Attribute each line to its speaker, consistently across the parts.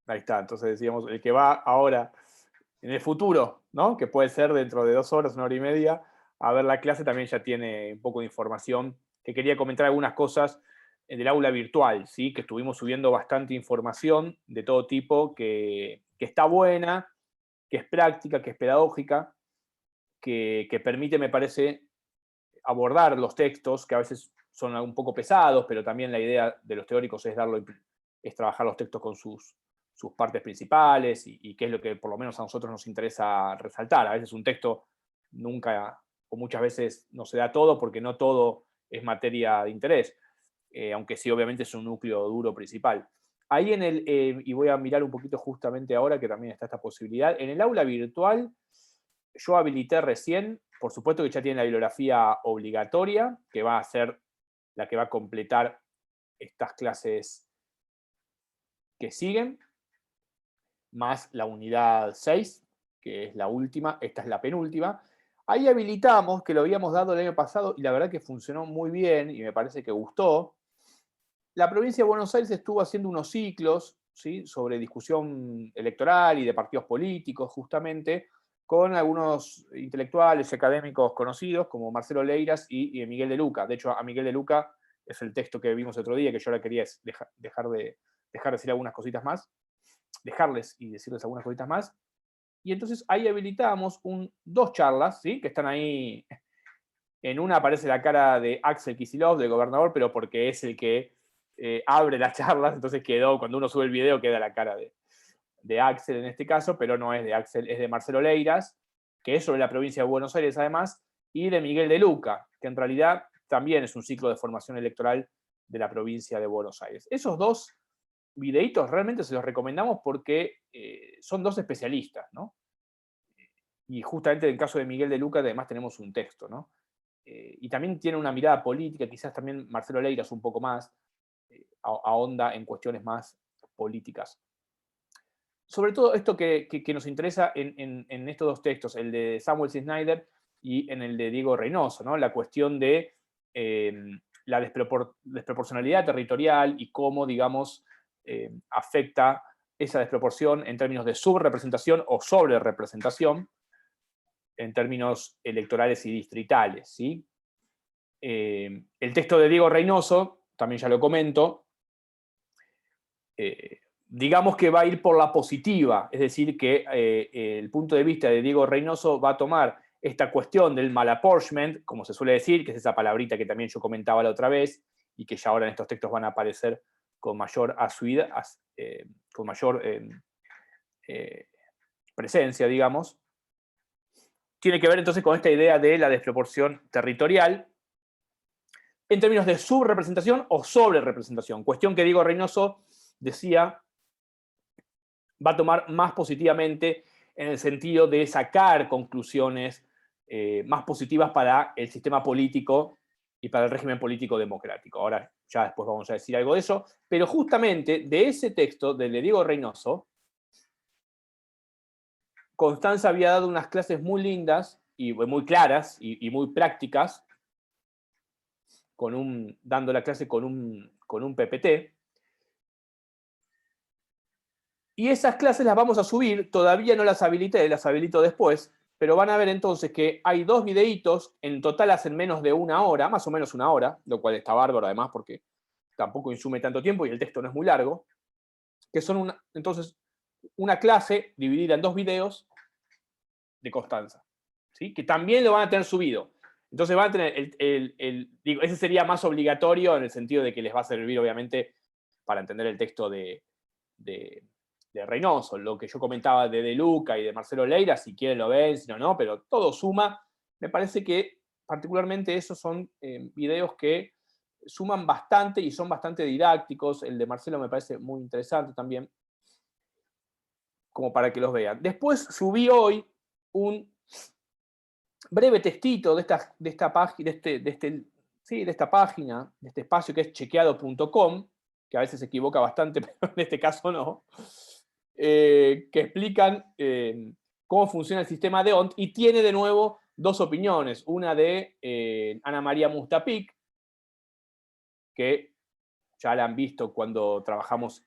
Speaker 1: Ahí está, entonces decíamos, el que va ahora, en el futuro, ¿no? Que puede ser dentro de 2 horas, 1 hora y media, a ver la clase, también ya tiene un poco de información, que quería comentar algunas cosas del aula virtual, ¿sí? Que estuvimos subiendo bastante información de todo tipo, que está buena, que es práctica, que es pedagógica, que permite, me parece, abordar los textos, que a veces son un poco pesados, pero también la idea de los teóricos es trabajar los textos con sus partes principales y qué es lo que por lo menos a nosotros nos interesa resaltar. A veces un texto nunca o muchas veces no se da todo porque no todo es materia de interés, aunque sí obviamente es un núcleo duro principal. Ahí y voy a mirar un poquito justamente ahora que también está esta posibilidad, en el aula virtual yo habilité recién, por supuesto que ya tiene la bibliografía obligatoria, que va a ser la que va a completar estas clases que siguen, más la unidad 6, que es la última, esta es la penúltima. Ahí habilitamos, que lo habíamos dado el año pasado, y la verdad que funcionó muy bien, y me parece que gustó. La provincia de Buenos Aires estuvo haciendo unos ciclos, ¿sí? Sobre discusión electoral y de partidos políticos, justamente, con algunos intelectuales y académicos conocidos, como Marcelo Leiras y Miguel de Luca. De hecho, a Miguel de Luca es el texto que vimos otro día, que yo ahora quería dejar de decir algunas cositas más, dejarles y decirles algunas cositas más. Y entonces ahí habilitamos dos charlas, ¿sí? Que están ahí. En una aparece la cara de Axel Kicillof, del gobernador, pero porque es el que abre las charlas, entonces cuando uno sube el video queda la cara de Axel en este caso, pero no es de Axel, es de Marcelo Leiras, que es sobre la provincia de Buenos Aires además, y de Miguel de Luca, que en realidad también es un ciclo de formación electoral de la provincia de Buenos Aires. Esos dos videitos realmente se los recomendamos porque son dos especialistas, ¿no? Y justamente en el caso de Miguel de Luca además tenemos un texto, ¿no? Y también tiene una mirada política, quizás también Marcelo Leiras un poco más, ahonda en cuestiones más políticas. Sobre todo esto que nos interesa en estos dos textos, el de Samuel C. Snyder y en el de Diego Reynoso, ¿no? La cuestión de la desproporcionalidad territorial y cómo, digamos, afecta esa desproporción en términos de subrepresentación o sobrerepresentación en términos electorales y distritales, ¿sí? El texto de Diego Reynoso, también ya lo comento, digamos que va a ir por la positiva, es decir, que el punto de vista de Diego Reynoso va a tomar esta cuestión del malapportionment, como se suele decir, que es esa palabrita que también yo comentaba la otra vez y que ya ahora en estos textos van a aparecer con mayor asiduidad, con mayor presencia, digamos. Tiene que ver entonces con esta idea de la desproporción territorial en términos de subrepresentación o sobrerepresentación. Cuestión que Diego Reynoso decía va a tomar más positivamente en el sentido de sacar conclusiones más positivas para el sistema político y para el régimen político democrático. Ahora ya después vamos a decir algo de eso, pero justamente de ese texto del de Diego Reynoso, Constanza había dado unas clases muy lindas y muy claras y muy prácticas, dando la clase con un PPT. Y esas clases las vamos a subir, todavía no las habilité, las habilito después, pero van a ver entonces que hay dos videitos, en total hacen menos de 1 hora, más o menos 1 hora, lo cual está bárbaro además porque tampoco insume tanto tiempo y el texto no es muy largo, que son entonces una clase dividida en dos videos de Constanza, ¿sí? Que también lo van a tener subido. Entonces van a tener, digo, ese sería más obligatorio en el sentido de que les va a servir obviamente para entender el texto de Reynoso, lo que yo comentaba de Luca y de Marcelo Leira, si quieren lo ven, si no, no, pero todo suma. Me parece que particularmente esos son videos que suman bastante y son bastante didácticos. El de Marcelo me parece muy interesante también, como para que los vean. Después subí hoy un breve textito de esta página, sí, de esta página, de este espacio que es chequeado.com, que a veces se equivoca bastante, pero en este caso no, que explican cómo funciona el sistema de ONT y tiene de nuevo dos opiniones, una de Ana María Mustapik, que ya la han visto cuando trabajamos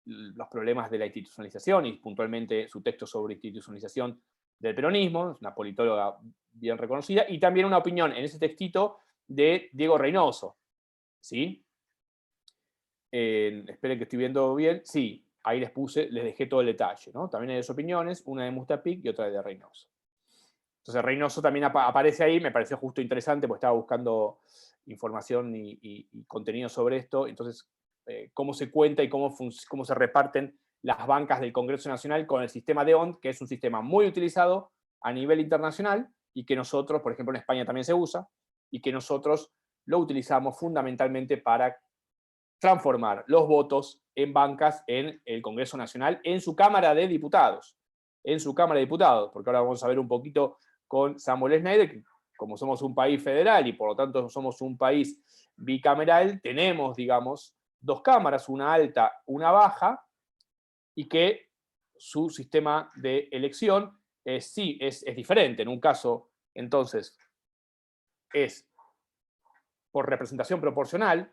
Speaker 1: los problemas de la institucionalización y puntualmente su texto sobre institucionalización del peronismo, es una politóloga bien reconocida, y también una opinión en ese textito de Diego Reynoso, ¿sí? Esperen que estoy viendo bien, sí, ahí les dejé todo el detalle, ¿no? También hay dos opiniones, una de Mustapik y otra de Reynoso. Entonces Reynoso también aparece ahí, me pareció justo interesante, porque estaba buscando información y contenido sobre esto, entonces cómo se cuenta y cómo se reparten las bancas del Congreso Nacional con el sistema de OND, que es un sistema muy utilizado a nivel internacional y que nosotros, por ejemplo en España también se usa, y que nosotros lo utilizamos fundamentalmente para transformar los votos en bancas en el Congreso Nacional, en su Cámara de Diputados. En su Cámara de Diputados, porque ahora vamos a ver un poquito con Samuel Schneider, que como somos un país federal y por lo tanto somos un país bicameral, tenemos, digamos, dos cámaras, una alta, una baja, y que su sistema de elección sí es diferente. En un caso, entonces, es por representación proporcional,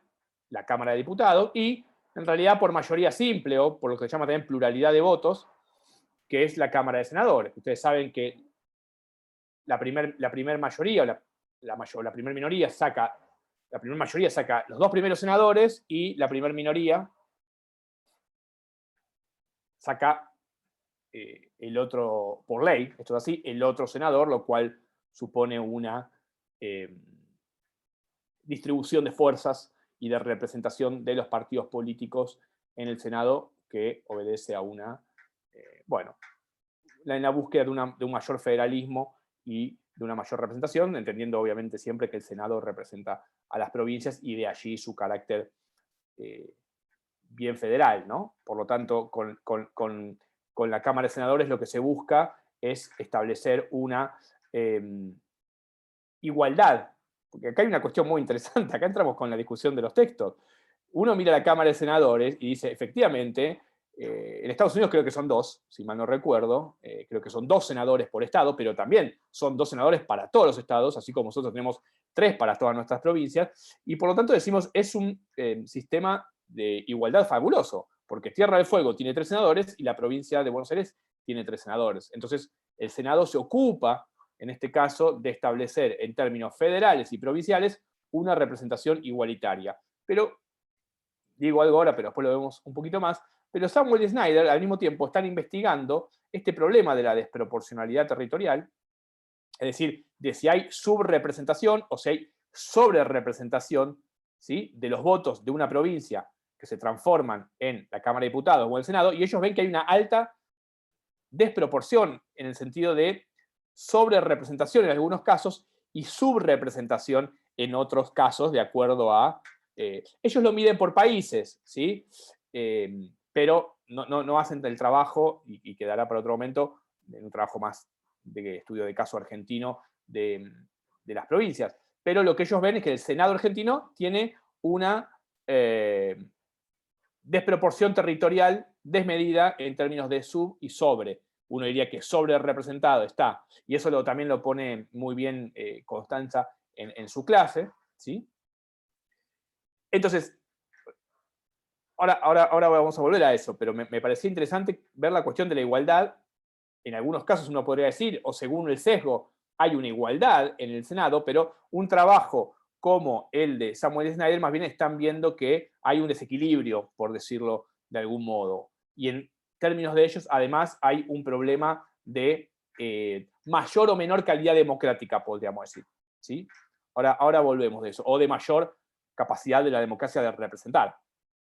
Speaker 1: la Cámara de Diputados, y en realidad por mayoría simple, o por lo que se llama también pluralidad de votos, que es la Cámara de Senadores. Ustedes saben que la primer mayoría, o la primer minoría saca, la primera mayoría saca los dos primeros senadores, y la primer minoría saca el otro, por ley, esto es así, el otro senador, lo cual supone una distribución de fuerzas y de representación de los partidos políticos en el Senado, que obedece a una, bueno, en la búsqueda de un mayor federalismo y de una mayor representación, entendiendo obviamente siempre que el Senado representa a las provincias y de allí su carácter bien federal, ¿no? Por lo tanto, con la Cámara de Senadores lo que se busca es establecer una igualdad, porque acá hay una cuestión muy interesante, acá entramos con la discusión de los textos. Uno mira la Cámara de Senadores y dice, efectivamente, en Estados Unidos creo que son dos, si mal no recuerdo, creo que son dos senadores por estado, pero también son dos senadores para todos los estados, así como nosotros tenemos tres para todas nuestras provincias, y por lo tanto decimos, es un sistema de igualdad fabuloso, porque Tierra del Fuego tiene tres senadores y la provincia de Buenos Aires tiene tres senadores. Entonces, el Senado se ocupa, en este caso, de establecer en términos federales y provinciales una representación igualitaria. Pero, digo algo ahora, pero después lo vemos un poquito más, pero Samuel y Schneider al mismo tiempo están investigando este problema de la desproporcionalidad territorial, es decir, de si hay subrepresentación o si hay sobrerepresentación, ¿sí?, de los votos de una provincia que se transforman en la Cámara de Diputados o el Senado, y ellos ven que hay una alta desproporción en el sentido de sobrerepresentación en algunos casos y subrepresentación en otros casos, de acuerdo a... ellos lo miden por países, ¿sí? Pero no hacen el trabajo, y quedará para otro momento, en un trabajo más de estudio de caso argentino de las provincias. Pero lo que ellos ven es que el Senado argentino tiene una desproporción territorial desmedida en términos de sub y sobre. Uno diría que sobre representado está, y eso también lo pone muy bien Constanza en su clase, ¿sí? Entonces, ahora vamos a volver a eso, pero me parecía interesante ver la cuestión de la igualdad. En algunos casos uno podría decir, o según el sesgo, hay una igualdad en el Senado, pero un trabajo como el de Samuel Schneider más bien están viendo que hay un desequilibrio, por decirlo de algún modo. Y en términos de ellos, además, hay un problema de mayor o menor calidad democrática, podríamos decir, ¿sí? Ahora volvemos de eso, o de mayor capacidad de la democracia de representar.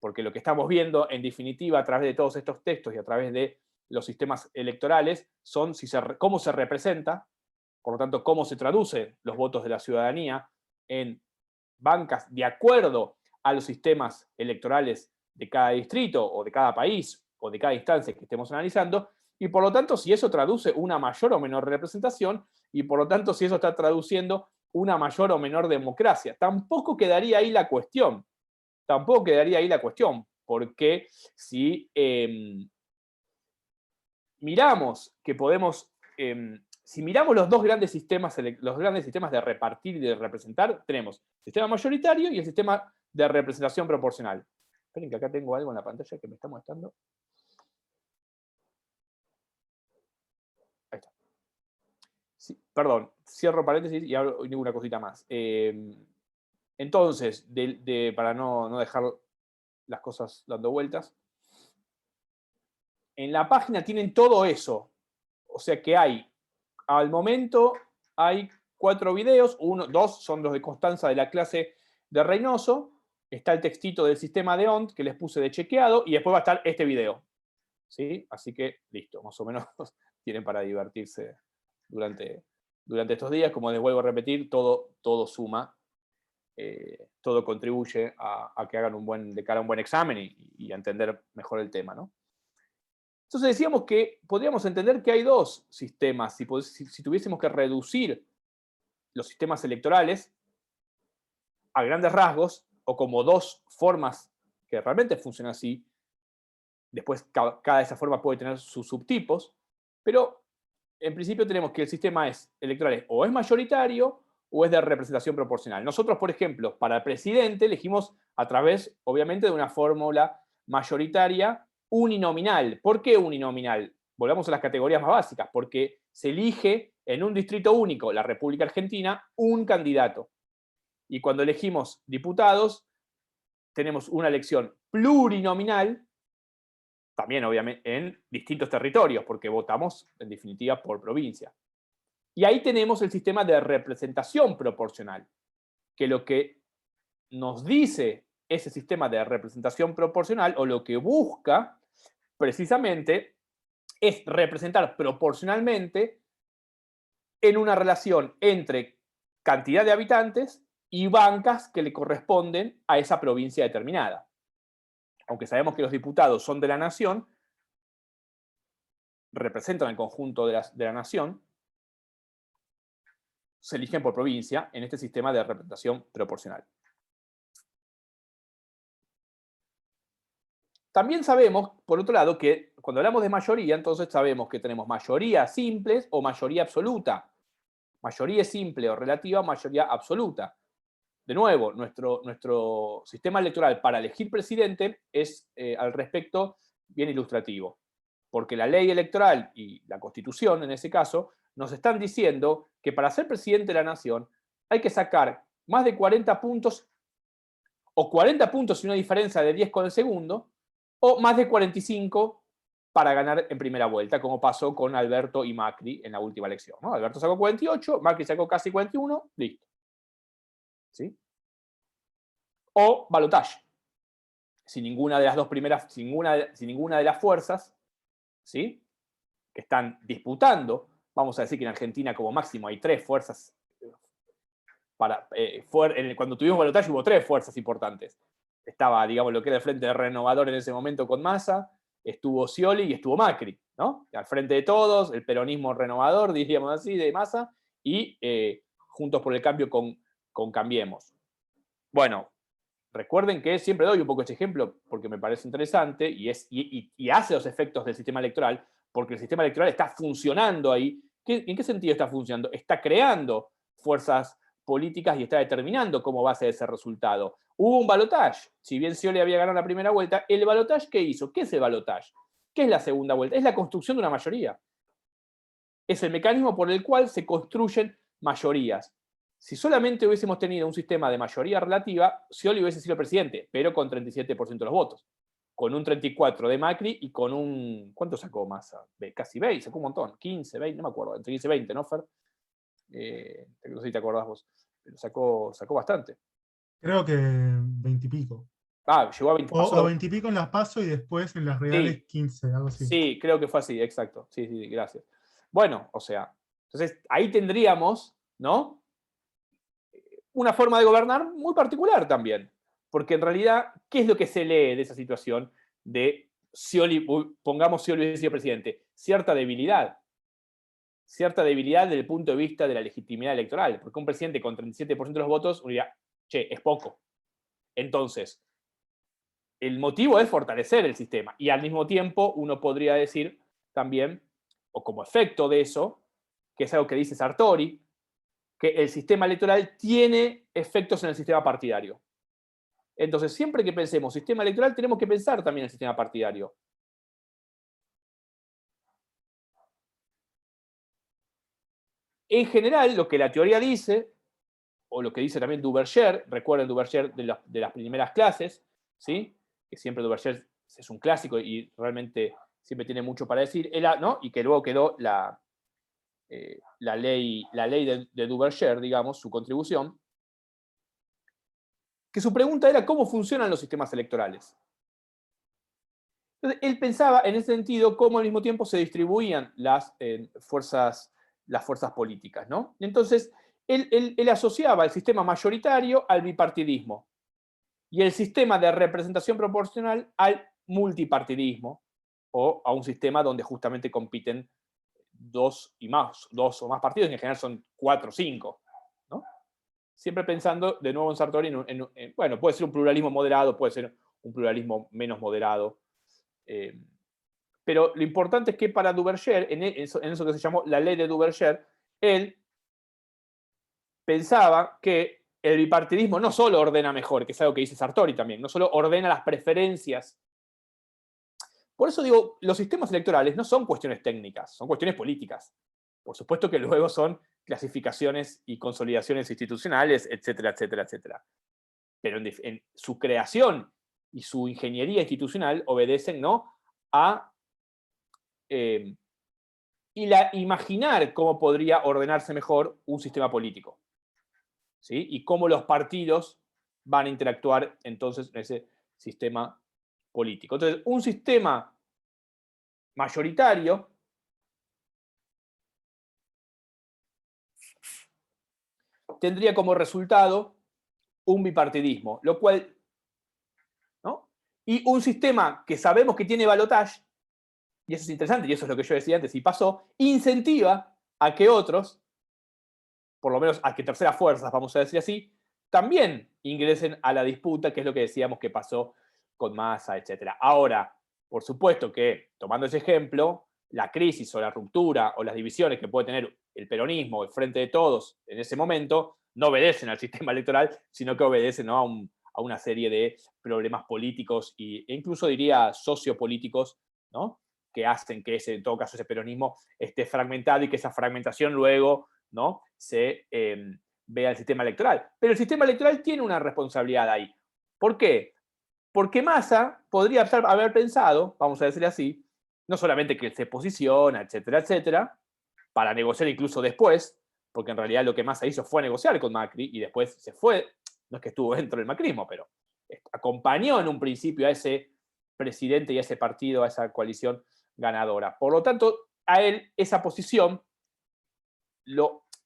Speaker 1: Porque lo que estamos viendo, en definitiva, a través de todos estos textos y a través de los sistemas electorales, son cómo se representa, por lo tanto, cómo se traducen los votos de la ciudadanía en bancas de acuerdo a los sistemas electorales de cada distrito o de cada país o de cada instancia que estemos analizando, y por lo tanto si eso traduce una mayor o menor representación, y por lo tanto si eso está traduciendo una mayor o menor democracia. Tampoco quedaría ahí la cuestión, porque si miramos que podemos... si miramos los grandes sistemas de repartir y de representar, tenemos el sistema mayoritario y el sistema de representación proporcional. Esperen que acá tengo algo en la pantalla que me está mostrando. Ahí está. Sí, perdón, cierro paréntesis y digo una cosita más. Entonces, para no dejar las cosas dando vueltas, en la página tienen todo eso. O sea que al momento, hay 4 videos, dos son los de Constanza de la clase de Reynoso, está el textito del sistema de ONT que les puse de chequeado, y después va a estar este video. ¿Sí? Así que, listo, más o menos tienen para divertirse durante estos días. Como les vuelvo a repetir, todo suma, todo contribuye a que hagan de cara a un buen examen y a entender mejor el tema, ¿no? Entonces decíamos que podríamos entender que hay dos sistemas. Si tuviésemos que reducir los sistemas electorales a grandes rasgos, o como dos formas que realmente funcionan así, después cada de esas formas puede tener sus subtipos, pero en principio tenemos que el sistema electoral o es mayoritario o es de representación proporcional. Nosotros, por ejemplo, para el presidente elegimos a través, obviamente, de una fórmula mayoritaria uninominal. ¿Por qué uninominal? Volvamos a las categorías más básicas, porque se elige en un distrito único, la República Argentina, un candidato. Y cuando elegimos diputados, tenemos una elección plurinominal, también obviamente en distintos territorios, porque votamos en definitiva por provincia. Y ahí tenemos el sistema de representación proporcional, que lo que nos dice ese sistema de representación proporcional, o lo que busca precisamente, es representar proporcionalmente en una relación entre cantidad de habitantes y bancas que le corresponden a esa provincia determinada. Aunque sabemos que los diputados son de la nación, representan el conjunto de la nación, se eligen por provincia en este sistema de representación proporcional. También sabemos, por otro lado, que cuando hablamos de mayoría, entonces sabemos que tenemos mayoría simples o mayoría absoluta. Mayoría simple o relativa, mayoría absoluta. De nuevo, nuestro sistema electoral para elegir presidente es, al respecto, bien ilustrativo. Porque la ley electoral y la Constitución, en ese caso, nos están diciendo que para ser presidente de la nación hay que sacar más de 40 puntos, o 40 puntos y una diferencia de 10 con el segundo, o más de 45 para ganar en primera vuelta, como pasó con Alberto y Macri en la última elección, ¿no? Alberto sacó 48, Macri sacó casi 41, listo. ¿Sí? O balotaje. Si ninguna de las dos primeras, si ninguna de las fuerzas, ¿sí?, que están disputando, vamos a decir que en Argentina como máximo hay 3 fuerzas, cuando tuvimos balotaje hubo 3 fuerzas importantes. Estaba, digamos, lo que era el Frente Renovador en ese momento con Massa, estuvo Scioli y estuvo Macri, ¿no? Al frente de todos, el peronismo renovador, diríamos así, de Massa, y Juntos por el Cambio con Cambiemos. Bueno, recuerden que siempre doy un poco este ejemplo porque me parece interesante y hace los efectos del sistema electoral, porque el sistema electoral está funcionando ahí. ¿En qué sentido está funcionando? Está creando fuerzas políticas y está determinando cómo va a ser ese resultado. Hubo un balotaje. Si bien Scioli había ganado la primera vuelta, ¿el balotaje qué hizo? ¿Qué es el balotaje? ¿Qué es la segunda vuelta? Es la construcción de una mayoría. Es el mecanismo por el cual se construyen mayorías. Si solamente hubiésemos tenido un sistema de mayoría relativa, Scioli hubiese sido presidente, pero con 37% de los votos. Con un 34% de Macri y con un... ¿Cuánto sacó Massa? Casi 20, sacó un montón. 15, 20, no me acuerdo. Entre 15 y 20, ¿no, Fer? No sé si te acordás vos. Pero sacó bastante.
Speaker 2: Creo que 20 y pico.
Speaker 1: Llegó a 20.
Speaker 2: O 20 y pico en las PASO y después en las reales
Speaker 1: Sí,
Speaker 2: 15, algo así.
Speaker 1: sí, creo que fue así, exacto. Sí, sí, gracias. Bueno, o sea, entonces ahí tendríamos, ¿no?, una forma de gobernar muy particular también. Porque en realidad, ¿qué es lo que se lee de esa situación de Scioli, pongamos Scioli hubiese sido presidente? Cierta debilidad desde el punto de vista de la legitimidad electoral, porque un presidente con 37% de los votos, uno diría, che, es poco. Entonces, el motivo es fortalecer el sistema, y al mismo tiempo uno podría decir también, o como efecto de eso, que es algo que dice Sartori, que el sistema electoral tiene efectos en el sistema partidario. Entonces, siempre que pensemos sistema electoral, tenemos que pensar también el sistema partidario. En general, lo que la teoría dice, o lo que dice también Duverger, recuerden Duverger de las primeras clases, ¿sí? Que siempre Duverger es un clásico y realmente siempre tiene mucho para decir, ¿no? Y que luego quedó la ley de Duverger, digamos, su contribución, que su pregunta era cómo funcionan los sistemas electorales. Entonces, él pensaba en ese sentido cómo al mismo tiempo se distribuían las fuerzas políticas, ¿no? Entonces, él asociaba el sistema mayoritario al bipartidismo y el sistema de representación proporcional al multipartidismo, o a un sistema donde justamente compiten dos o más partidos, que en general son 4 o 5, ¿no? Siempre pensando de nuevo en Sartori, bueno, puede ser un pluralismo moderado, puede ser un pluralismo menos moderado, pero lo importante es que para Duverger, en eso que se llamó la ley de Duverger, él pensaba que el bipartidismo no solo ordena mejor, que es algo que dice Sartori también, no solo ordena las preferencias. Por eso digo, los sistemas electorales no son cuestiones técnicas, son cuestiones políticas. Por supuesto que luego son clasificaciones y consolidaciones institucionales, etcétera, etcétera, etcétera. Pero en su creación y su ingeniería institucional obedecen, ¿no?, a imaginar cómo podría ordenarse mejor un sistema político, ¿sí? Y cómo los partidos van a interactuar entonces en ese sistema político. Entonces, un sistema mayoritario tendría como resultado un bipartidismo, lo cual, ¿no? Y un sistema que sabemos que tiene balotaje, y eso es interesante, y eso es lo que yo decía antes, y pasó, incentiva a que otros, por lo menos a que terceras fuerzas, vamos a decir así, también ingresen a la disputa, que es lo que decíamos que pasó con Massa, etc. Ahora, por supuesto que, tomando ese ejemplo, la crisis o la ruptura o las divisiones que puede tener el peronismo, el Frente de Todos, en ese momento, no obedecen al sistema electoral, sino que obedecen, ¿no?, a una serie de problemas políticos e incluso diría sociopolíticos, ¿no?, que hacen que en todo caso ese peronismo esté fragmentado y que esa fragmentación luego, ¿no?, se vea el sistema electoral. Pero el sistema electoral tiene una responsabilidad ahí. ¿Por qué? Porque Massa podría haber pensado, vamos a decir así, no solamente que se posiciona, etcétera, etcétera, para negociar incluso después, porque en realidad lo que Massa hizo fue negociar con Macri y después se fue, no es que estuvo dentro del macrismo, pero acompañó en un principio a ese presidente y a ese partido, a esa coalición ganadora. Por lo tanto, a él esa posición,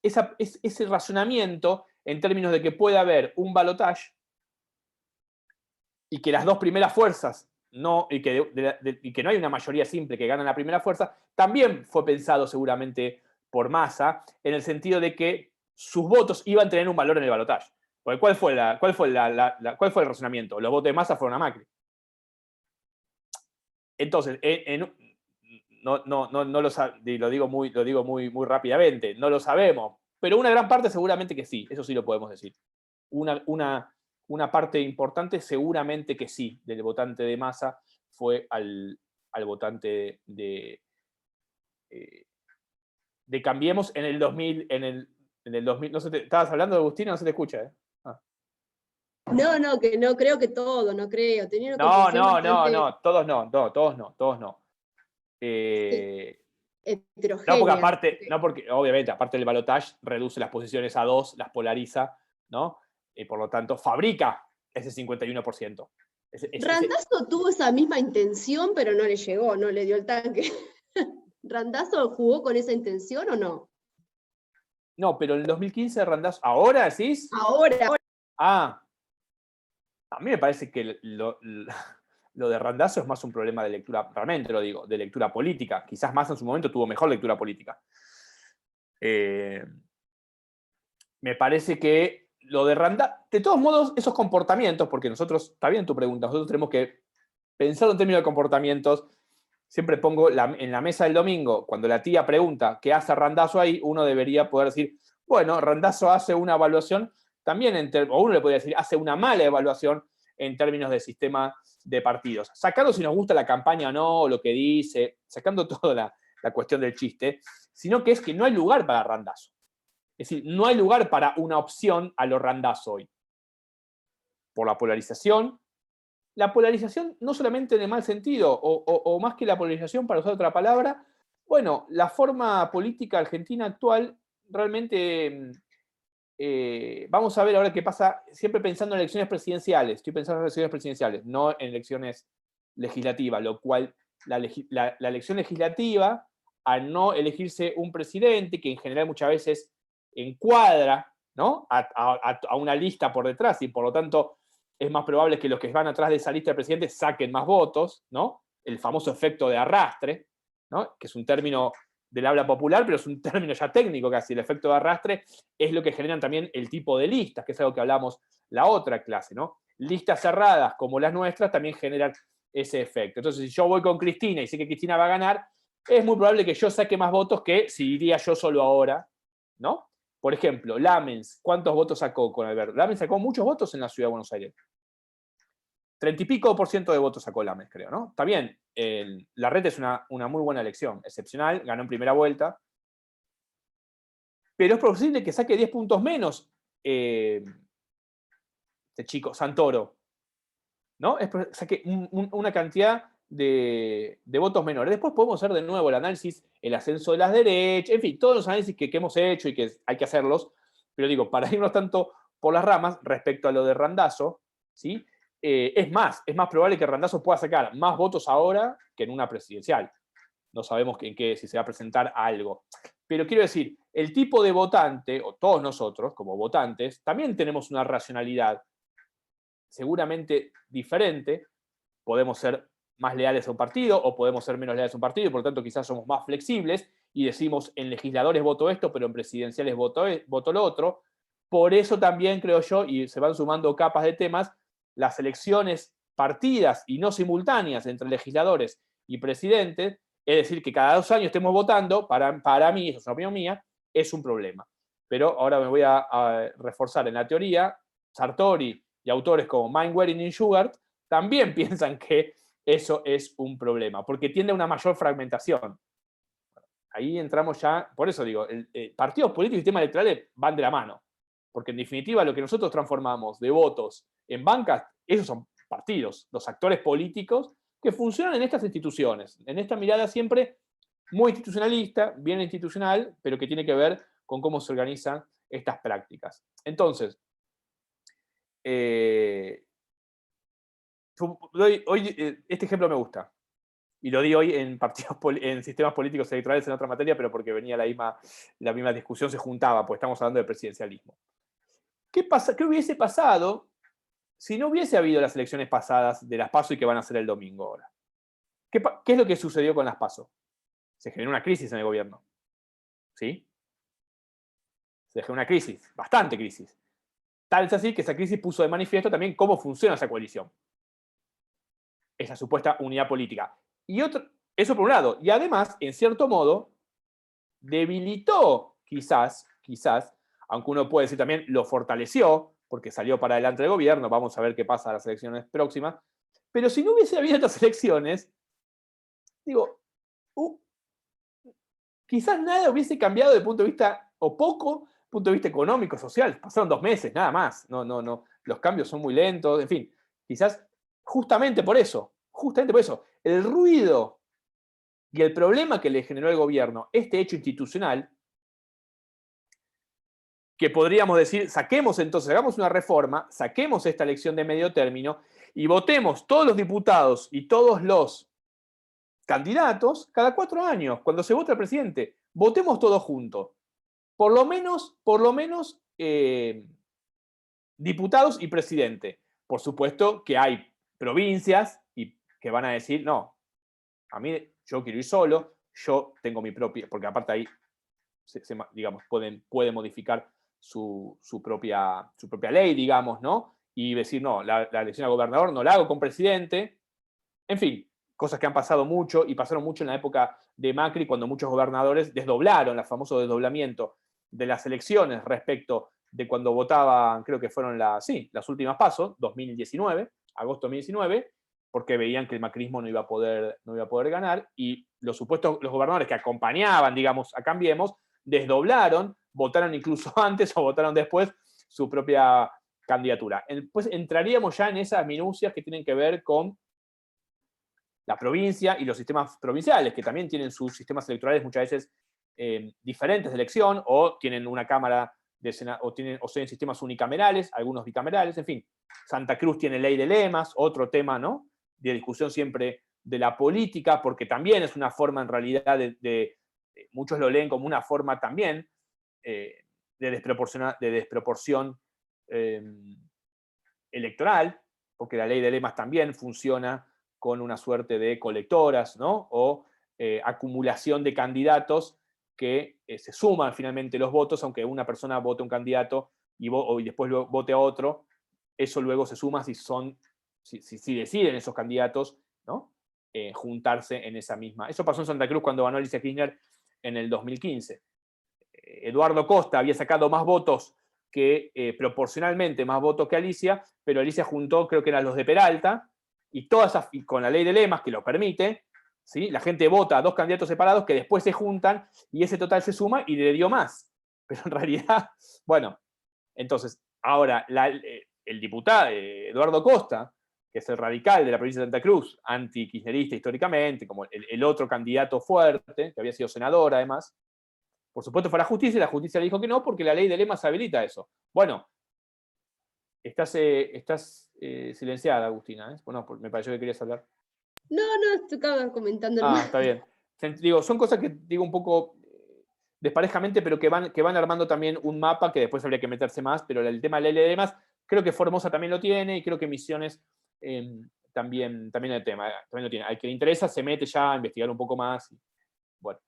Speaker 1: ese razonamiento en términos de que puede haber un balotaje y que las dos primeras fuerzas y que no hay una mayoría simple que gana la primera fuerza, también fue pensado seguramente por Massa, en el sentido de que sus votos iban a tener un valor en el balotaje. Porque ¿cuál fue el razonamiento? Los votos de Massa fueron a Macri. Entonces, lo digo muy rápidamente, no lo sabemos, pero una gran parte seguramente que sí, eso sí lo podemos decir. Una parte importante seguramente que sí, del votante de Massa fue al votante de Cambiemos en el 2000, en el 2000, no sé, estabas hablando de Agustina, no se te escucha, ¿eh?
Speaker 3: No, que no creo que todo, no creo. Tenía una
Speaker 1: No,
Speaker 3: comprensión
Speaker 1: todos no.
Speaker 3: Heterogénea.
Speaker 1: No porque obviamente, aparte del balotaje, reduce las posiciones a 2, las polariza, ¿no? Y por lo tanto, fabrica ese 51%.
Speaker 3: Randazzo tuvo esa misma intención, pero no le llegó, no le dio el tanque. ¿Randazzo jugó con esa intención o no?
Speaker 1: No, pero en el 2015 Randazzo, ¿ahora decís?
Speaker 3: Ahora.
Speaker 1: Ah, a mí me parece que lo de Randazzo es más un problema de lectura, realmente lo digo, de lectura política. Quizás Massa en su momento tuvo mejor lectura política. Me parece que lo de Randazzo, de todos modos, esos comportamientos, porque nosotros, está bien tu pregunta, nosotros tenemos que pensar en términos de comportamientos. Siempre pongo en la mesa del domingo, cuando la tía pregunta qué hace Randazzo ahí, uno debería poder decir, bueno, Randazzo hace una evaluación también, o uno le podría decir, hace una mala evaluación en términos de sistema de partidos. Sacando si nos gusta la campaña o no, o lo que dice, sacando toda la cuestión del chiste, sino que es que no hay lugar para Randazzo. Es decir, no hay lugar para una opción a lo Randazzo hoy. Por la polarización no solamente en el mal sentido, o más que la polarización, para usar otra palabra, bueno, la forma política argentina actual realmente, vamos a ver ahora qué pasa, siempre pensando en elecciones presidenciales, estoy pensando en elecciones presidenciales, no en elecciones legislativas, lo cual la elección legislativa, al no elegirse un presidente, que en general muchas veces encuadra, ¿no?, a una lista por detrás, y por lo tanto es más probable que los que van atrás de esa lista de presidentes saquen más votos, ¿no? El famoso efecto de arrastre, ¿no?, que es un término del habla popular, pero es un término ya técnico casi. El efecto de arrastre es lo que generan también el tipo de listas, que es algo que hablamos la otra clase, ¿no? Listas cerradas como las nuestras también generan ese efecto. Entonces, si yo voy con Cristina y sé que Cristina va a ganar, es muy probable que yo saque más votos que si iría yo solo ahora, ¿no? Por ejemplo, Lamens, ¿cuántos votos sacó con Alberto? Lamens sacó muchos votos en la ciudad de Buenos Aires. 30 y pico % de votos sacó Lamens, creo, ¿no? Está bien, Larreta es una muy buena elección, excepcional, ganó en primera vuelta, pero es posible que saque 10 puntos menos este chico, Santoro, ¿no? Saque una cantidad de votos menores. Después podemos hacer de nuevo el análisis, el ascenso de las derechas, en fin, todos los análisis que hemos hecho y que hay que hacerlos, pero digo, para irnos tanto por las ramas respecto a lo de Randazzo, ¿sí? Es más probable que Randazzo pueda sacar más votos ahora que en una presidencial. No sabemos si se va a presentar algo. Pero quiero decir, el tipo de votante, o todos nosotros como votantes, también tenemos una racionalidad seguramente diferente. Podemos ser más leales a un partido o podemos ser menos leales a un partido, y por lo tanto quizás somos más flexibles y decimos en legisladores voto esto, pero en presidenciales voto lo otro. Por eso también creo yo, y se van sumando capas de temas, las elecciones partidas y no simultáneas entre legisladores y presidentes, es decir, que cada 2 años estemos votando, para mí, eso es una opinión mía, es un problema. Pero ahora me voy a reforzar en la teoría. Sartori y autores como Mainwaring y Shugart también piensan que eso es un problema, porque tiende a una mayor fragmentación. Ahí entramos ya, por eso digo, partidos políticos y sistemas electorales van de la mano, porque en definitiva lo que nosotros transformamos de votos en bancas, esos son partidos, los actores políticos que funcionan en estas instituciones, en esta mirada siempre muy institucionalista, bien institucional, pero que tiene que ver con cómo se organizan estas prácticas. Entonces, hoy este ejemplo me gusta, y lo di hoy en sistemas políticos electorales en otra materia, pero porque venía la misma discusión, se juntaba, pues estamos hablando de presidencialismo. ¿Qué hubiese pasado si no hubiese habido las elecciones pasadas de las PASO y que van a ser el domingo ahora? ¿Qué es lo que sucedió con las PASO? Se generó una crisis en el gobierno. ¿Sí? Se generó una crisis, bastante crisis. Tal es así que esa crisis puso de manifiesto también cómo funciona esa coalición. Esa supuesta unidad política. Eso por un lado. Y además, en cierto modo, debilitó, quizás, aunque uno puede decir también lo fortaleció, porque salió para adelante del gobierno, vamos a ver qué pasa en las elecciones próximas, pero si no hubiese habido estas elecciones, digo, quizás nada hubiese cambiado de punto de vista, o poco, punto de vista económico, social. Pasaron 2 meses, nada más. No, los cambios son muy lentos, en fin. Quizás justamente por eso, el ruido y el problema que le generó al gobierno este hecho institucional, que podríamos decir, hagamos una reforma, saquemos esta elección de medio término y votemos todos los diputados y todos los candidatos cada 4 años, cuando se vota el presidente. Votemos todos juntos. Por lo menos diputados y presidente. Por supuesto que hay provincias y que van a decir, no, a mí yo quiero ir solo, yo tengo mi propia, porque aparte ahí, digamos, puede modificar su propia ley, digamos, ¿no? Y decir, no, la elección a gobernador no la hago con presidente. En fin, cosas que han pasado mucho y pasaron mucho en la época de Macri, cuando muchos gobernadores desdoblaron, el famoso desdoblamiento de las elecciones respecto de cuando votaban, creo que fueron las últimas PASO, 2019, agosto de 2019, porque veían que el macrismo no iba a poder ganar, y los gobernadores que acompañaban, digamos, a Cambiemos, desdoblaron, votaron incluso antes o votaron después su propia candidatura. Pues entraríamos ya en esas minucias que tienen que ver con la provincia y los sistemas provinciales, que también tienen sus sistemas electorales muchas veces diferentes de elección, o tienen una cámara o tienen sistemas unicamerales, algunos bicamerales, en fin. Santa Cruz tiene ley de lemas, otro tema, ¿no?, de discusión siempre de la política, porque también es una forma en realidad muchos lo leen como una forma también de desproporción electoral, porque la ley de lemas también funciona con una suerte de colectoras, ¿no?, o acumulación de candidatos que se suman finalmente los votos, aunque una persona vote un candidato y después vote a otro, eso luego se suma si deciden esos candidatos, ¿no?, juntarse en esa misma. Eso pasó en Santa Cruz cuando ganó Alicia Kirchner en el 2015. Eduardo Costa había sacado más votos proporcionalmente más votos que Alicia, pero Alicia juntó, creo que eran los de Peralta, y con la ley de lemas que lo permite, ¿sí?, la gente vota a dos candidatos separados que después se juntan y ese total se suma y le dio más. Pero en realidad, bueno, entonces, ahora el diputado Eduardo Costa, que es el radical de la provincia de Santa Cruz, anti-kirchnerista históricamente, como el otro candidato fuerte, que había sido senador además, por supuesto fue a la justicia, y la justicia le dijo que no, porque la ley de lemas habilita eso. Bueno, estás silenciada, Agustina, ¿eh? Bueno, me pareció que querías hablar.
Speaker 3: No, estaba comentando
Speaker 1: Está bien. Digo, son cosas que digo un poco desparejamente, pero que van armando también un mapa que después habría que meterse más, pero el tema de la ley de lemas, creo que Formosa también lo tiene, y creo que Misiones también el tema, también lo tiene. Al que le interesa se mete ya a investigar un poco más. Bueno.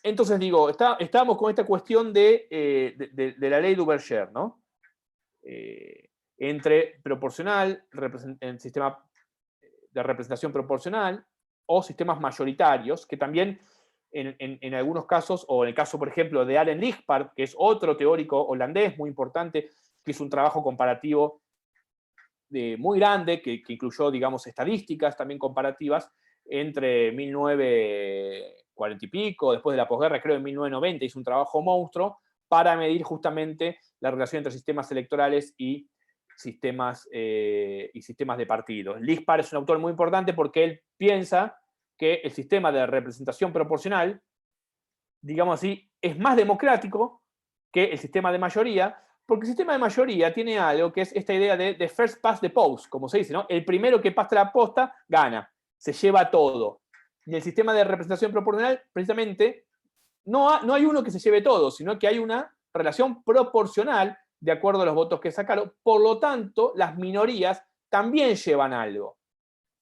Speaker 1: Entonces digo, estábamos con esta cuestión de la ley Duverger, ¿no? Entre proporcional, el sistema de representación proporcional, o sistemas mayoritarios, que también en algunos casos, o en el caso, por ejemplo, de Allen Lichtpart, que es otro teórico holandés muy importante, que hizo un trabajo comparativo muy grande, que incluyó, digamos, estadísticas también comparativas, entre 1940 y pico, después de la posguerra, creo en 1990, hizo un trabajo monstruo para medir justamente la relación entre sistemas electorales y sistemas de partidos. Lichtpart es un autor muy importante porque él piensa que el sistema de representación proporcional, digamos así, es más democrático que el sistema de mayoría, porque el sistema de mayoría tiene algo que es esta idea de first past the post, como se dice, ¿no? El primero que pasa la posta gana, se lleva todo. Y el sistema de representación proporcional, precisamente, no hay uno que se lleve todo, sino que hay una relación proporcional de acuerdo a los votos que sacaron. Por lo tanto, las minorías también llevan algo.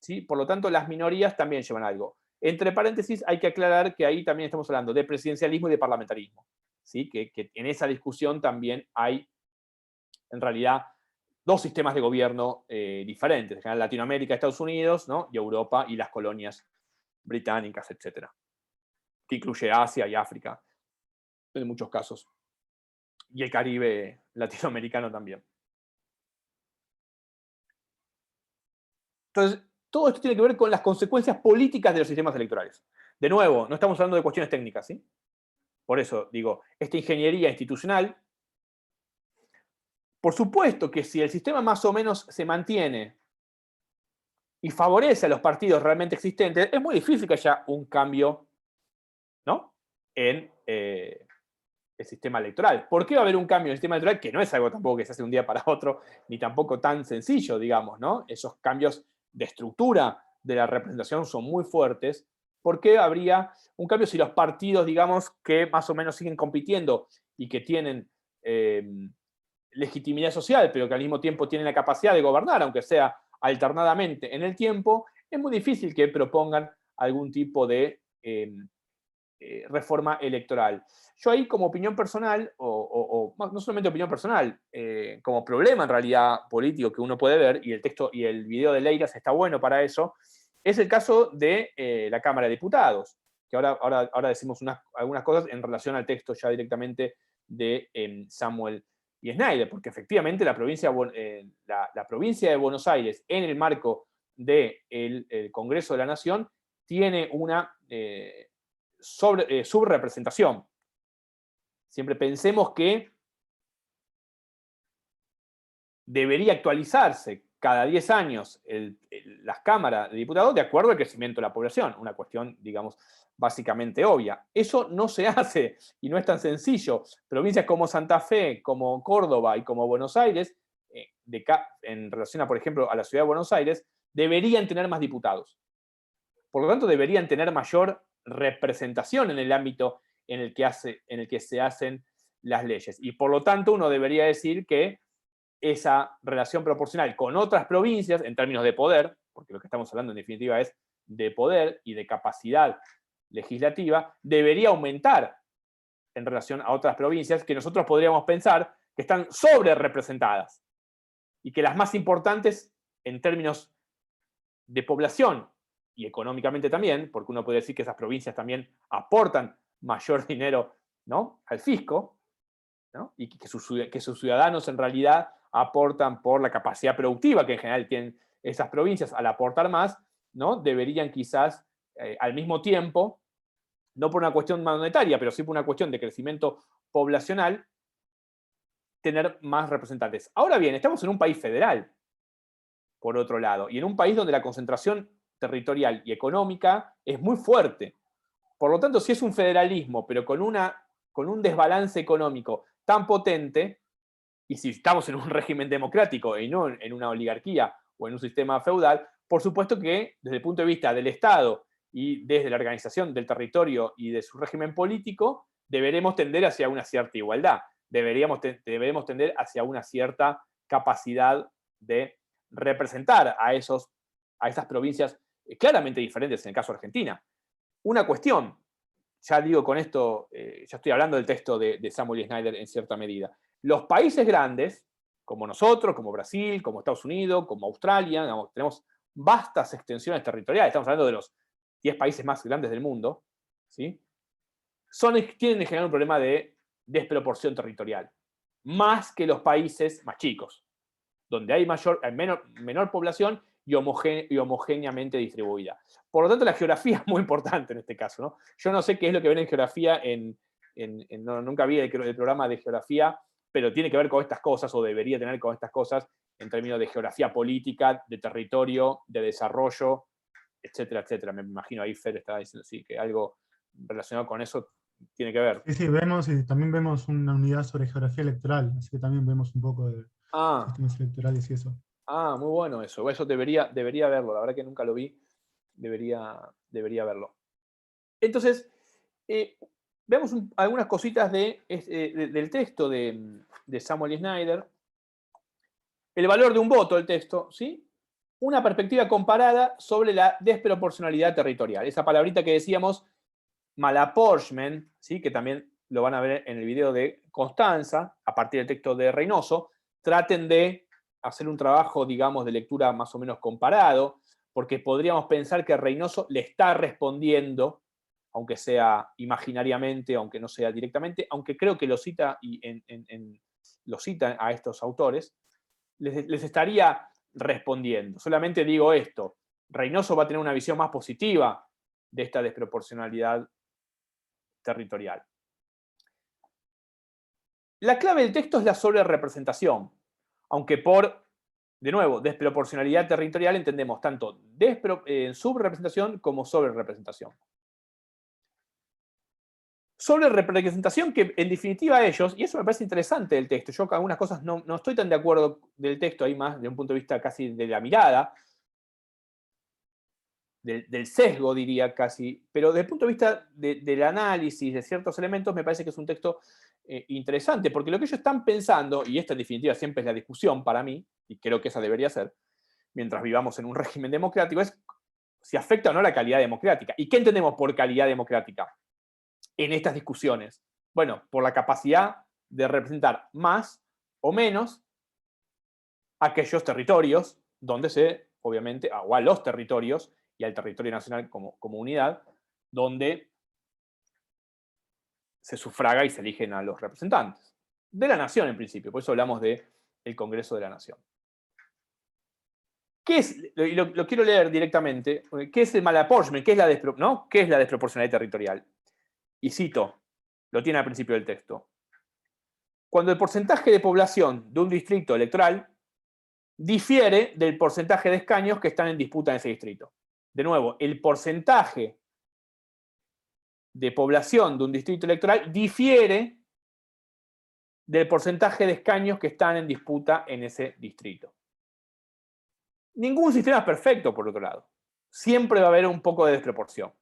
Speaker 1: ¿Sí? Por lo tanto, las minorías también llevan algo. Entre paréntesis, hay que aclarar que ahí también estamos hablando de presidencialismo y de parlamentarismo. ¿Sí? Que en esa discusión también hay, en realidad, dos sistemas de gobierno diferentes. En general, Latinoamérica, Estados Unidos, ¿no?, y Europa y las colonias británicas, etc. Que incluye Asia y África, en muchos casos. Y el Caribe latinoamericano también. Entonces, todo esto tiene que ver con las consecuencias políticas de los sistemas electorales. De nuevo, no estamos hablando de cuestiones técnicas, ¿sí? Por eso digo, esta ingeniería institucional, por supuesto que si el sistema más o menos se mantiene y favorece a los partidos realmente existentes, es muy difícil que haya un cambio, ¿no?, en el sistema electoral. ¿Por qué va a haber un cambio en el sistema electoral? Que no es algo tampoco que se hace de un día para otro, ni tampoco tan sencillo, digamos, ¿no? Esos cambios de estructura de la representación son muy fuertes. ¿Por qué habría un cambio si los partidos, digamos, que más o menos siguen compitiendo y que tienen legitimidad social, pero que al mismo tiempo tienen la capacidad de gobernar, aunque sea alternadamente en el tiempo, es muy difícil que propongan algún tipo de reforma electoral? Yo ahí, como opinión personal, o no solamente opinión personal, como problema en realidad político que uno puede ver, y el texto y el video de Leiras está bueno para eso, es el caso de la Cámara de Diputados, que ahora decimos algunas cosas en relación al texto ya directamente de Samuel y Schneider, porque efectivamente la provincia de Buenos Aires, en el marco del Congreso de la Nación, tiene una subrepresentación. Siempre pensemos que debería actualizarse cada 10 años las cámaras de diputados de acuerdo al crecimiento de la población, una cuestión, digamos, básicamente obvia. Eso no se hace y no es tan sencillo. Provincias como Santa Fe, como Córdoba y como Buenos Aires, en relación a, por ejemplo, a la ciudad de Buenos Aires, deberían tener más diputados. Por lo tanto, deberían tener mayor representación en el ámbito en el que se hacen las leyes. Y por lo tanto, uno debería decir que esa relación proporcional con otras provincias, en términos de poder, porque lo que estamos hablando en definitiva es de poder y de capacidad legislativa, debería aumentar en relación a otras provincias que nosotros podríamos pensar que están sobre representadas y que las más importantes en términos de población y económicamente también, porque uno puede decir que esas provincias también aportan mayor dinero, ¿no?, al fisco, ¿no?, y que sus ciudadanos en realidad aportan por la capacidad productiva que en general tienen esas provincias. Al aportar más, ¿no?, deberían quizás al mismo tiempo, no por una cuestión monetaria, pero sí por una cuestión de crecimiento poblacional, tener más representantes. Ahora bien, estamos en un país federal, por otro lado, y en un país donde la concentración territorial y económica es muy fuerte. Por lo tanto, si es un federalismo, pero con un desbalance económico tan potente, y si estamos en un régimen democrático y no en una oligarquía o en un sistema feudal, por supuesto que desde el punto de vista del Estado y desde la organización del territorio y de su régimen político, deberemos tender hacia una cierta igualdad, deberemos tender hacia una cierta capacidad de representar a esas provincias claramente diferentes en el caso de Argentina. Una cuestión, ya digo con esto, ya estoy hablando del texto de Samuel Schneider en cierta medida. Los países grandes, como nosotros, como Brasil, como Estados Unidos, como Australia, digamos, tenemos vastas extensiones territoriales, estamos hablando de los 10 países más grandes del mundo, ¿sí?, tienen en general un problema de desproporción territorial, más que los países más chicos, donde hay menor población y homogéneamente distribuida. Por lo tanto, la geografía es muy importante en este caso, ¿no? Yo no sé qué es lo que ven en geografía, nunca vi el programa de geografía, pero tiene que ver con estas cosas, o debería tener con estas cosas, en términos de geografía política, de territorio, de desarrollo, etcétera, etcétera. Me imagino ahí Fer está diciendo sí, que algo relacionado con eso tiene que ver.
Speaker 2: Sí, sí, vemos y también vemos una unidad sobre geografía electoral, así que también vemos un poco de
Speaker 1: Ah,
Speaker 2: sistemas electorales y eso.
Speaker 1: muy bueno eso. Eso debería verlo. La verdad que nunca lo vi. Debería verlo. Entonces, veamos algunas cositas del texto de Samuel Schneider. El valor de un voto, el texto, ¿sí? Una perspectiva comparada sobre la desproporcionalidad territorial. Esa palabrita que decíamos, malapportionment, ¿sí?, que también lo van a ver en el video de Constanza, a partir del texto de Reynoso. Traten de hacer un trabajo, digamos, de lectura más o menos comparado, porque podríamos pensar que Reynoso le está respondiendo, aunque sea imaginariamente, aunque no sea directamente, aunque creo que lo cita a estos autores, les estaría respondiendo. Solamente digo esto, Reynoso va a tener una visión más positiva de esta desproporcionalidad territorial. La clave del texto es la sobrerepresentación, aunque por, de nuevo, desproporcionalidad territorial entendemos tanto subrepresentación como sobrerepresentación. Sobrerepresentación que en definitiva ellos, y eso me parece interesante del texto, yo con algunas cosas no estoy tan de acuerdo del texto, ahí más de un punto de vista casi de la mirada, del sesgo diría casi, pero desde el punto de vista del análisis de ciertos elementos me parece que es un texto interesante, porque lo que ellos están pensando, y esta en definitiva siempre es la discusión para mí, y creo que esa debería ser, mientras vivamos en un régimen democrático, es si afecta o no la calidad democrática. ¿Y qué entendemos por calidad democrática en estas discusiones? Bueno, por la capacidad de representar más o menos aquellos territorios donde obviamente, o a los territorios y al territorio nacional como unidad, donde se sufraga y se eligen a los representantes. de la nación en principio, por eso hablamos del Congreso de la Nación. ¿Qué es? Y lo quiero leer directamente. ¿Qué es el malapportionment? ¿Qué es la desproporcionalidad territorial? Y cito, lo tiene al principio del texto. Cuando el porcentaje de población de un distrito electoral difiere del porcentaje de escaños que están en disputa en ese distrito. De nuevo, el porcentaje de población de un distrito electoral difiere del porcentaje de escaños que están en disputa en ese distrito. Ningún sistema es perfecto, por otro lado. Siempre va a haber un poco de desproporción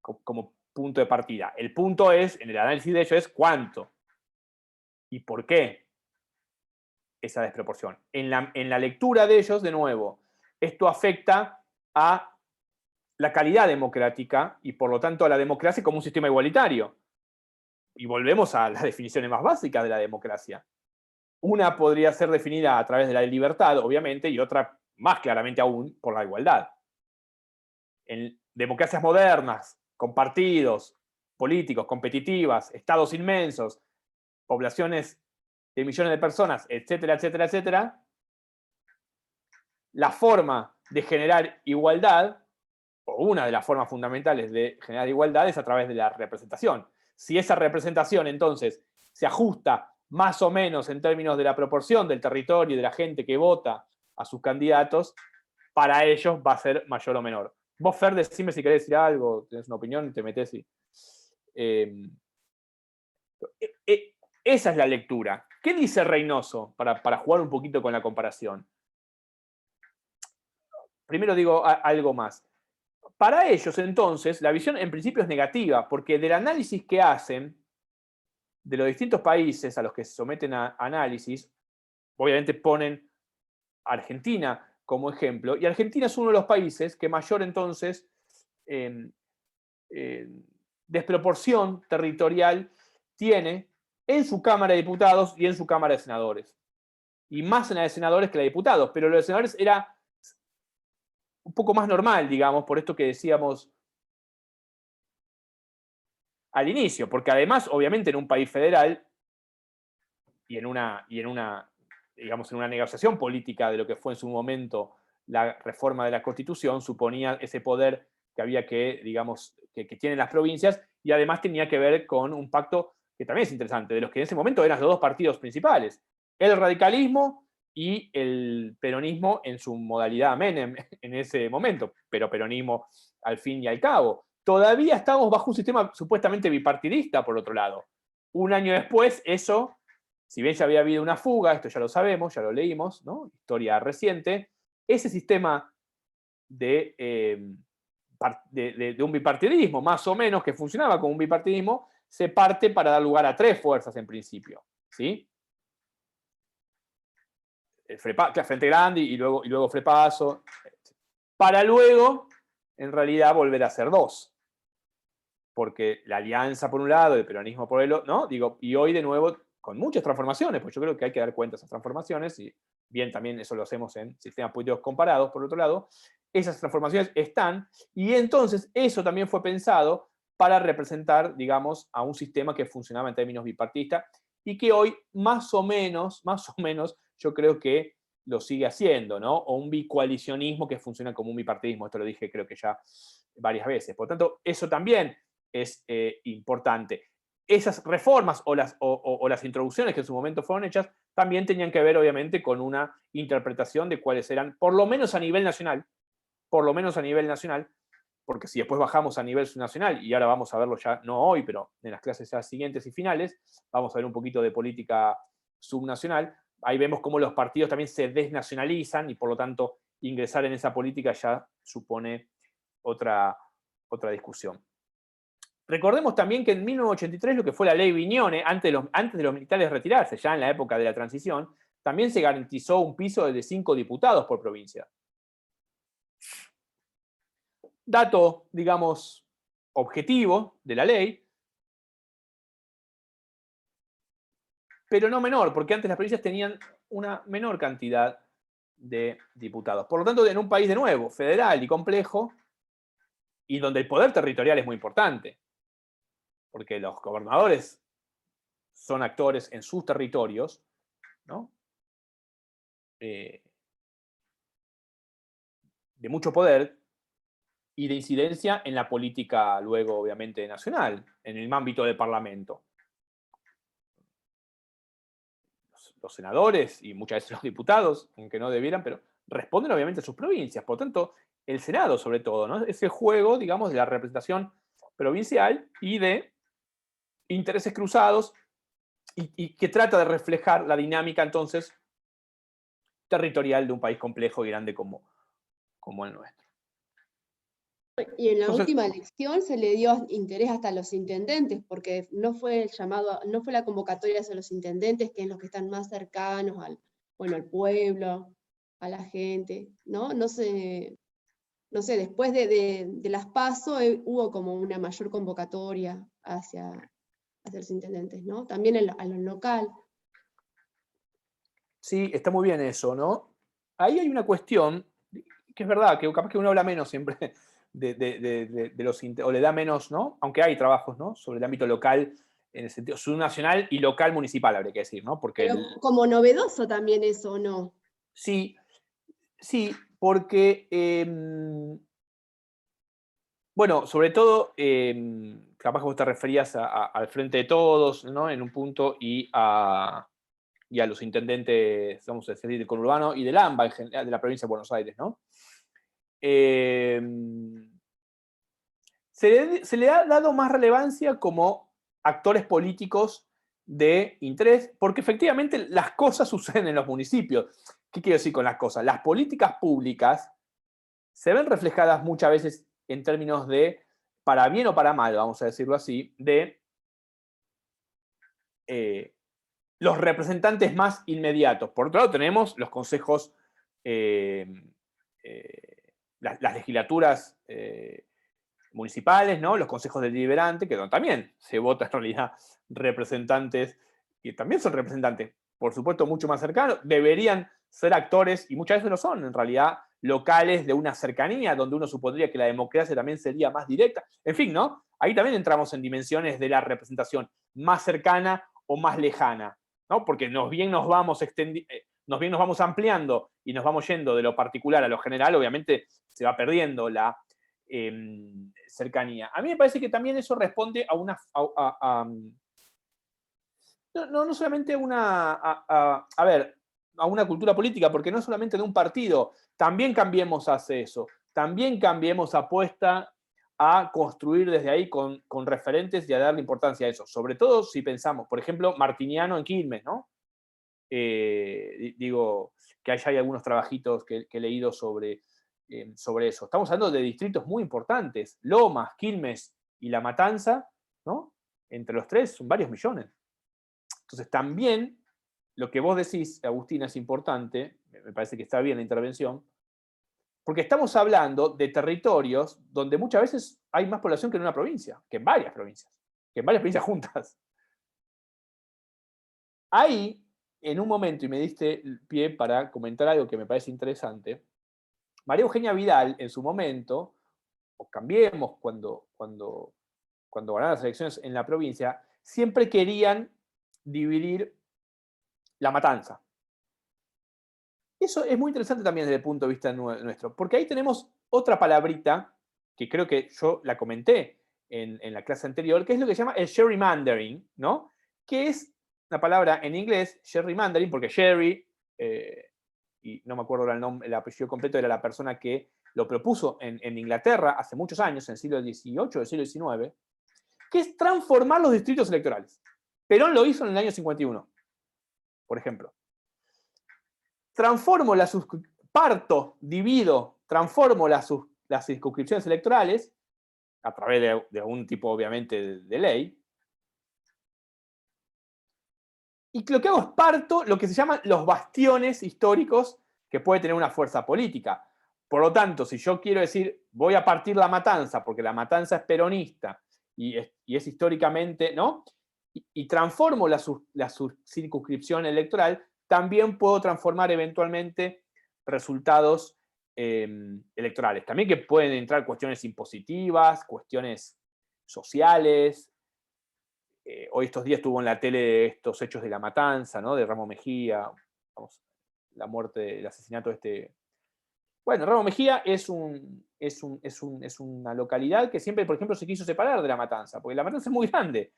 Speaker 1: como punto de partida. El punto es, en el análisis de ello, es cuánto y por qué esa desproporción. En la lectura de ellos, de nuevo, esto afecta a la calidad democrática y, por lo tanto, a la democracia como un sistema igualitario. Y volvemos a las definiciones más básicas de la democracia. Una podría ser definida a través de la libertad, obviamente, y otra, más claramente aún, por la igualdad. En democracias modernas, con partidos políticos, competitivas, estados inmensos, poblaciones de millones de personas, etcétera, etcétera, etcétera, la forma de generar igualdad, o una de las formas fundamentales de generar igualdad, es a través de la representación. Si esa representación, entonces, se ajusta más o menos en términos de la proporción del territorio y de la gente que vota a sus candidatos, para ellos va a ser mayor o menor. Vos, Fer, decime si querés decir algo, tenés una opinión, te metés y... esa es la lectura. ¿Qué dice Reynoso para jugar un poquito con la comparación? Primero digo algo más. Para ellos, entonces, la visión en principio es negativa, porque del análisis que hacen de los distintos países a los que se someten a análisis, obviamente ponen a Argentina como ejemplo, y Argentina es uno de los países que mayor, entonces, desproporción territorial tiene en su Cámara de Diputados y en su Cámara de Senadores. Y más en la de senadores que la de diputados, pero lo de senadores era un poco más normal, digamos, por esto que decíamos al inicio, porque además, obviamente, en un país federal y en una digamos, en una negociación política de lo que fue en su momento la reforma de la Constitución, suponía ese poder que había que, digamos, que tienen las provincias, y además tenía que ver con un pacto que también es interesante, de los que en ese momento eran los dos partidos principales, el radicalismo y el peronismo en su modalidad Menem en ese momento, pero peronismo al fin y al cabo. Todavía estamos bajo un sistema supuestamente bipartidista, por otro lado. Un año después, eso, si bien ya había habido una fuga, esto ya lo sabemos, ya lo leímos, ¿no? Historia reciente, ese sistema de un bipartidismo, más o menos, que funcionaba como un bipartidismo, se parte para dar lugar a tres fuerzas en principio, ¿sí? El Frente Grande y luego Frepaso, para luego, en realidad, volver a ser dos. Porque la alianza por un lado, el peronismo por el otro, ¿no? Digo, y hoy de nuevo, con muchas transformaciones, pues yo creo que hay que dar cuenta de esas transformaciones, y bien también eso lo hacemos en sistemas políticos comparados, por otro lado, esas transformaciones están, y entonces eso también fue pensado para representar, digamos, a un sistema que funcionaba en términos bipartidistas, y que hoy más o menos, yo creo que lo sigue haciendo, ¿no? O un bicoalicionismo que funciona como un bipartidismo, esto lo dije creo que ya varias veces. Por tanto, eso también es importante. Esas reformas o las introducciones que en su momento fueron hechas también tenían que ver, obviamente, con una interpretación de cuáles eran, por lo menos a nivel nacional, porque si después bajamos a nivel subnacional, y ahora vamos a verlo ya, no hoy, pero en las clases ya siguientes y finales, vamos a ver un poquito de política subnacional, ahí vemos cómo los partidos también se desnacionalizan y por lo tanto ingresar en esa política ya supone otra discusión. Recordemos también que en 1983 lo que fue la ley Viñone, antes de los militares retirarse, ya en la época de la transición, también se garantizó un piso de 5 diputados por provincia. Dato, digamos, objetivo de la ley, pero no menor, porque antes las provincias tenían una menor cantidad de diputados. Por lo tanto, en un país de nuevo, federal y complejo, y donde el poder territorial es muy importante, porque los gobernadores son actores en sus territorios, ¿no? De mucho poder y de incidencia en la política luego, obviamente, nacional, en el ámbito del Parlamento. Los senadores y muchas veces los diputados, aunque no debieran, pero responden obviamente a sus provincias. Por lo tanto, el Senado, sobre todo, ¿no? Es el juego, digamos, de la representación provincial y de intereses cruzados y que trata de reflejar la dinámica, entonces, territorial de un país complejo y grande como el nuestro.
Speaker 3: Y en la
Speaker 1: Entonces,
Speaker 3: última elección se le dio interés hasta a los intendentes, porque no fue el llamado, no fue la convocatoria hacia los intendentes, que es los que están más cercanos al pueblo, a la gente, ¿no? No sé, después de las PASO hubo como una mayor convocatoria hacia los intendentes, ¿no? También a lo local.
Speaker 1: sí, está muy bien eso, ¿no? Ahí hay una cuestión, que es verdad, que capaz que uno habla menos siempre de los, o le da menos, ¿no? Aunque hay trabajos, ¿no? Sobre el ámbito local, en el sentido subnacional y local municipal, habría que decir, ¿no? Porque
Speaker 3: Pero como novedoso también eso, ¿no?
Speaker 1: sí, sí, porque, bueno, sobre todo, capaz que vos te referías al Frente de Todos, ¿no? En un punto, y a los intendentes, vamos a decir, del conurbano y del AMBA, en general, de la provincia de Buenos Aires, ¿no? Se le ha dado más relevancia como actores políticos de interés, porque efectivamente las cosas suceden en los municipios. ¿Qué quiero decir con las cosas? Las políticas públicas se ven reflejadas muchas veces en términos de, para bien o para mal, vamos a decirlo así, de los representantes más inmediatos. Por otro lado, tenemos los consejos, las legislaturas municipales, ¿no? Los consejos deliberantes, que también se vota en realidad representantes, que también son representantes, por supuesto, mucho más cercanos, deberían ser actores, y muchas veces lo son, en realidad, locales de una cercanía, donde uno supondría que la democracia también sería más directa. En fin, ¿no? Ahí también entramos en dimensiones de la representación más cercana o más lejana, ¿no? Porque nos vamos ampliando y nos vamos yendo de lo particular a lo general, obviamente se va perdiendo la cercanía. A mí me parece que también eso responde a una... no solamente a una cultura política, porque no solamente de un partido, también Cambiemos hace eso, también Cambiemos apuesta a construir desde ahí con referentes y a darle importancia a eso, sobre todo si pensamos, por ejemplo, Martiniano en Quilmes, ¿no? Digo, que hay algunos trabajitos que he leído sobre eso. Estamos hablando de distritos muy importantes, Lomas, Quilmes y La Matanza, ¿no? Entre los tres son varios millones. Entonces también lo que vos decís, Agustina, es importante, me parece que está bien la intervención, porque estamos hablando de territorios donde muchas veces hay más población que en una provincia, que en varias provincias juntas. Ahí, en un momento, y me diste pie para comentar algo que me parece interesante, María Eugenia Vidal, en su momento, o Cambiemos, cuando ganaron las elecciones en la provincia, siempre querían dividir La Matanza. Eso es muy interesante también desde el punto de vista nuestro, porque ahí tenemos otra palabrita, que creo que yo la comenté en la clase anterior, que es lo que se llama el gerrymandering, ¿no? Que es una palabra en inglés, gerrymandering, porque Sherry, y no me acuerdo el nombre, el apellido completo, era la persona que lo propuso en Inglaterra hace muchos años, en el siglo XVIII, del siglo XIX, que es transformar los distritos electorales. Perón lo hizo en el año 51, por ejemplo. Transformo las circunscripciones electorales, a través de algún tipo, obviamente, de ley, y lo que hago es parto lo que se llaman los bastiones históricos que puede tener una fuerza política. Por lo tanto, si yo quiero decir, voy a partir La Matanza, porque La Matanza es peronista y es históricamente, ¿no? Y transformo la circunscripción electoral, también puedo transformar eventualmente resultados electorales. También que pueden entrar cuestiones impositivas, cuestiones sociales, hoy estos días estuvo en la tele estos hechos de La Matanza, ¿no? De Ramos Mejía, vamos, la muerte, el asesinato de este... Bueno, Ramos Mejía es una localidad que siempre, por ejemplo, se quiso separar de La Matanza, porque La Matanza es muy grande.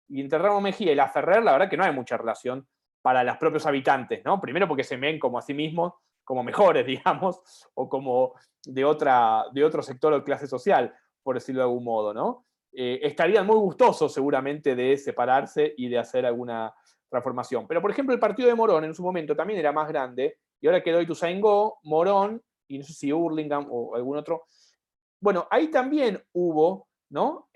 Speaker 1: Y entre Ramos Mejía y La Ferrer, la verdad que no hay mucha relación para los propios habitantes, ¿no? Primero porque se ven como a sí mismos, como mejores, digamos, o como de otro sector o clase social, por decirlo de algún modo, ¿no? Estarían muy gustosos seguramente de separarse y de hacer alguna transformación. Pero, por ejemplo, el partido de Morón en su momento también era más grande, y ahora quedó Ituzaingó, Morón, y no sé si Hurlingham o algún otro. Bueno, ahí también hubo, ¿no?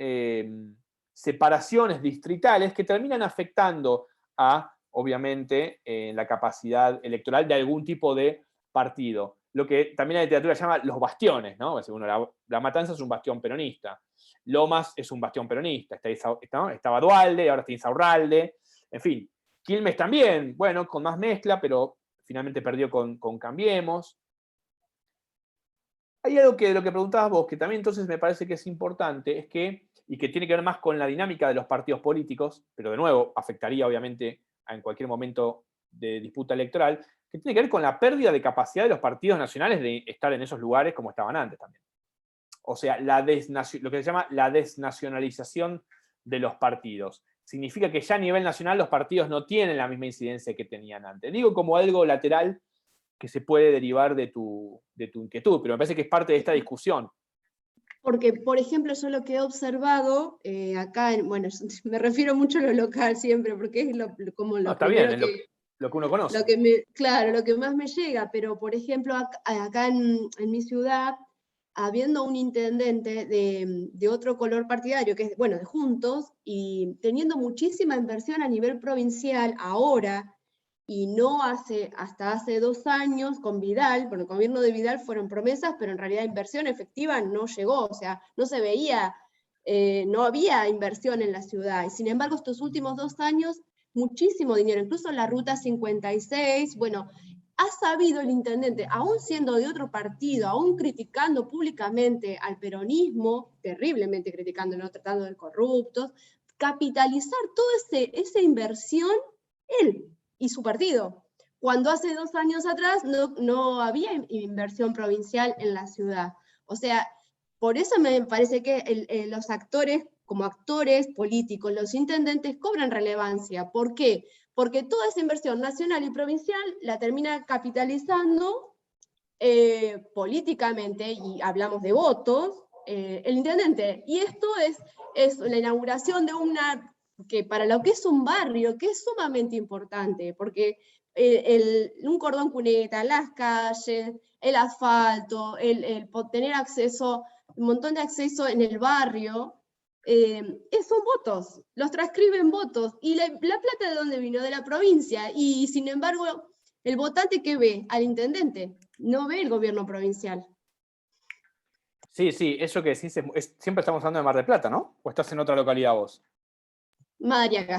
Speaker 1: Separaciones distritales que terminan afectando a, obviamente, la capacidad electoral de algún tipo de partido. Lo que también la literatura llama los bastiones, ¿no? Bueno, la Matanza es un bastión peronista, Lomas es un bastión peronista, estaba Duhalde, ahora está Insaurralde, en fin. Quilmes también, bueno, con más mezcla, pero finalmente perdió con Cambiemos. Hay algo que de lo que preguntabas vos, que también entonces me parece que es importante, es que, y que tiene que ver más con la dinámica de los partidos políticos, pero de nuevo afectaría obviamente en cualquier momento de disputa electoral, que tiene que ver con la pérdida de capacidad de los partidos nacionales de estar en esos lugares como estaban antes también. O sea, lo que se llama la desnacionalización de los partidos. Significa que ya a nivel nacional los partidos no tienen la misma incidencia que tenían antes. Digo como algo lateral que se puede derivar de tu inquietud, pero me parece que es parte de esta discusión.
Speaker 3: Porque, por ejemplo, yo lo que he observado acá, bueno, me refiero mucho a lo local siempre, porque es como lo
Speaker 1: Está
Speaker 3: primero
Speaker 1: bien, es lo que uno conoce.
Speaker 3: Claro, lo que más me llega, pero por ejemplo, acá en mi ciudad, habiendo un intendente de otro color partidario, que es, bueno, de Juntos, y teniendo muchísima inversión a nivel provincial ahora, y no hasta hace 2 años con Vidal, porque el gobierno de Vidal fueron promesas, pero en realidad inversión efectiva no llegó, o sea, no se veía, no había inversión en la ciudad, y sin embargo estos últimos 2 años, muchísimo dinero, incluso la Ruta 56, bueno, ha sabido el intendente, aún siendo de otro partido, aún criticando públicamente al peronismo, terriblemente criticando, no tratando de corruptos, capitalizar toda esa inversión él y su partido. Cuando hace 2 años atrás no había inversión provincial en la ciudad. O sea, por eso me parece que los actores, como actores políticos, los intendentes cobran relevancia. ¿Por qué? Porque toda esa inversión nacional y provincial la termina capitalizando políticamente, y hablamos de votos, el intendente. Y esto es la inauguración de que para lo que es un barrio, que es sumamente importante, porque un cordón cuneta, las calles, el asfalto, el tener acceso, un montón de acceso en el barrio, son votos, los transcriben votos. ¿Y la plata de dónde vino? De la provincia. Y sin embargo, el votante que ve al intendente, no ve el gobierno provincial.
Speaker 1: Sí, eso que decís, siempre estamos hablando de Mar del Plata, ¿no? ¿O estás en otra localidad vos?
Speaker 3: Madariaga.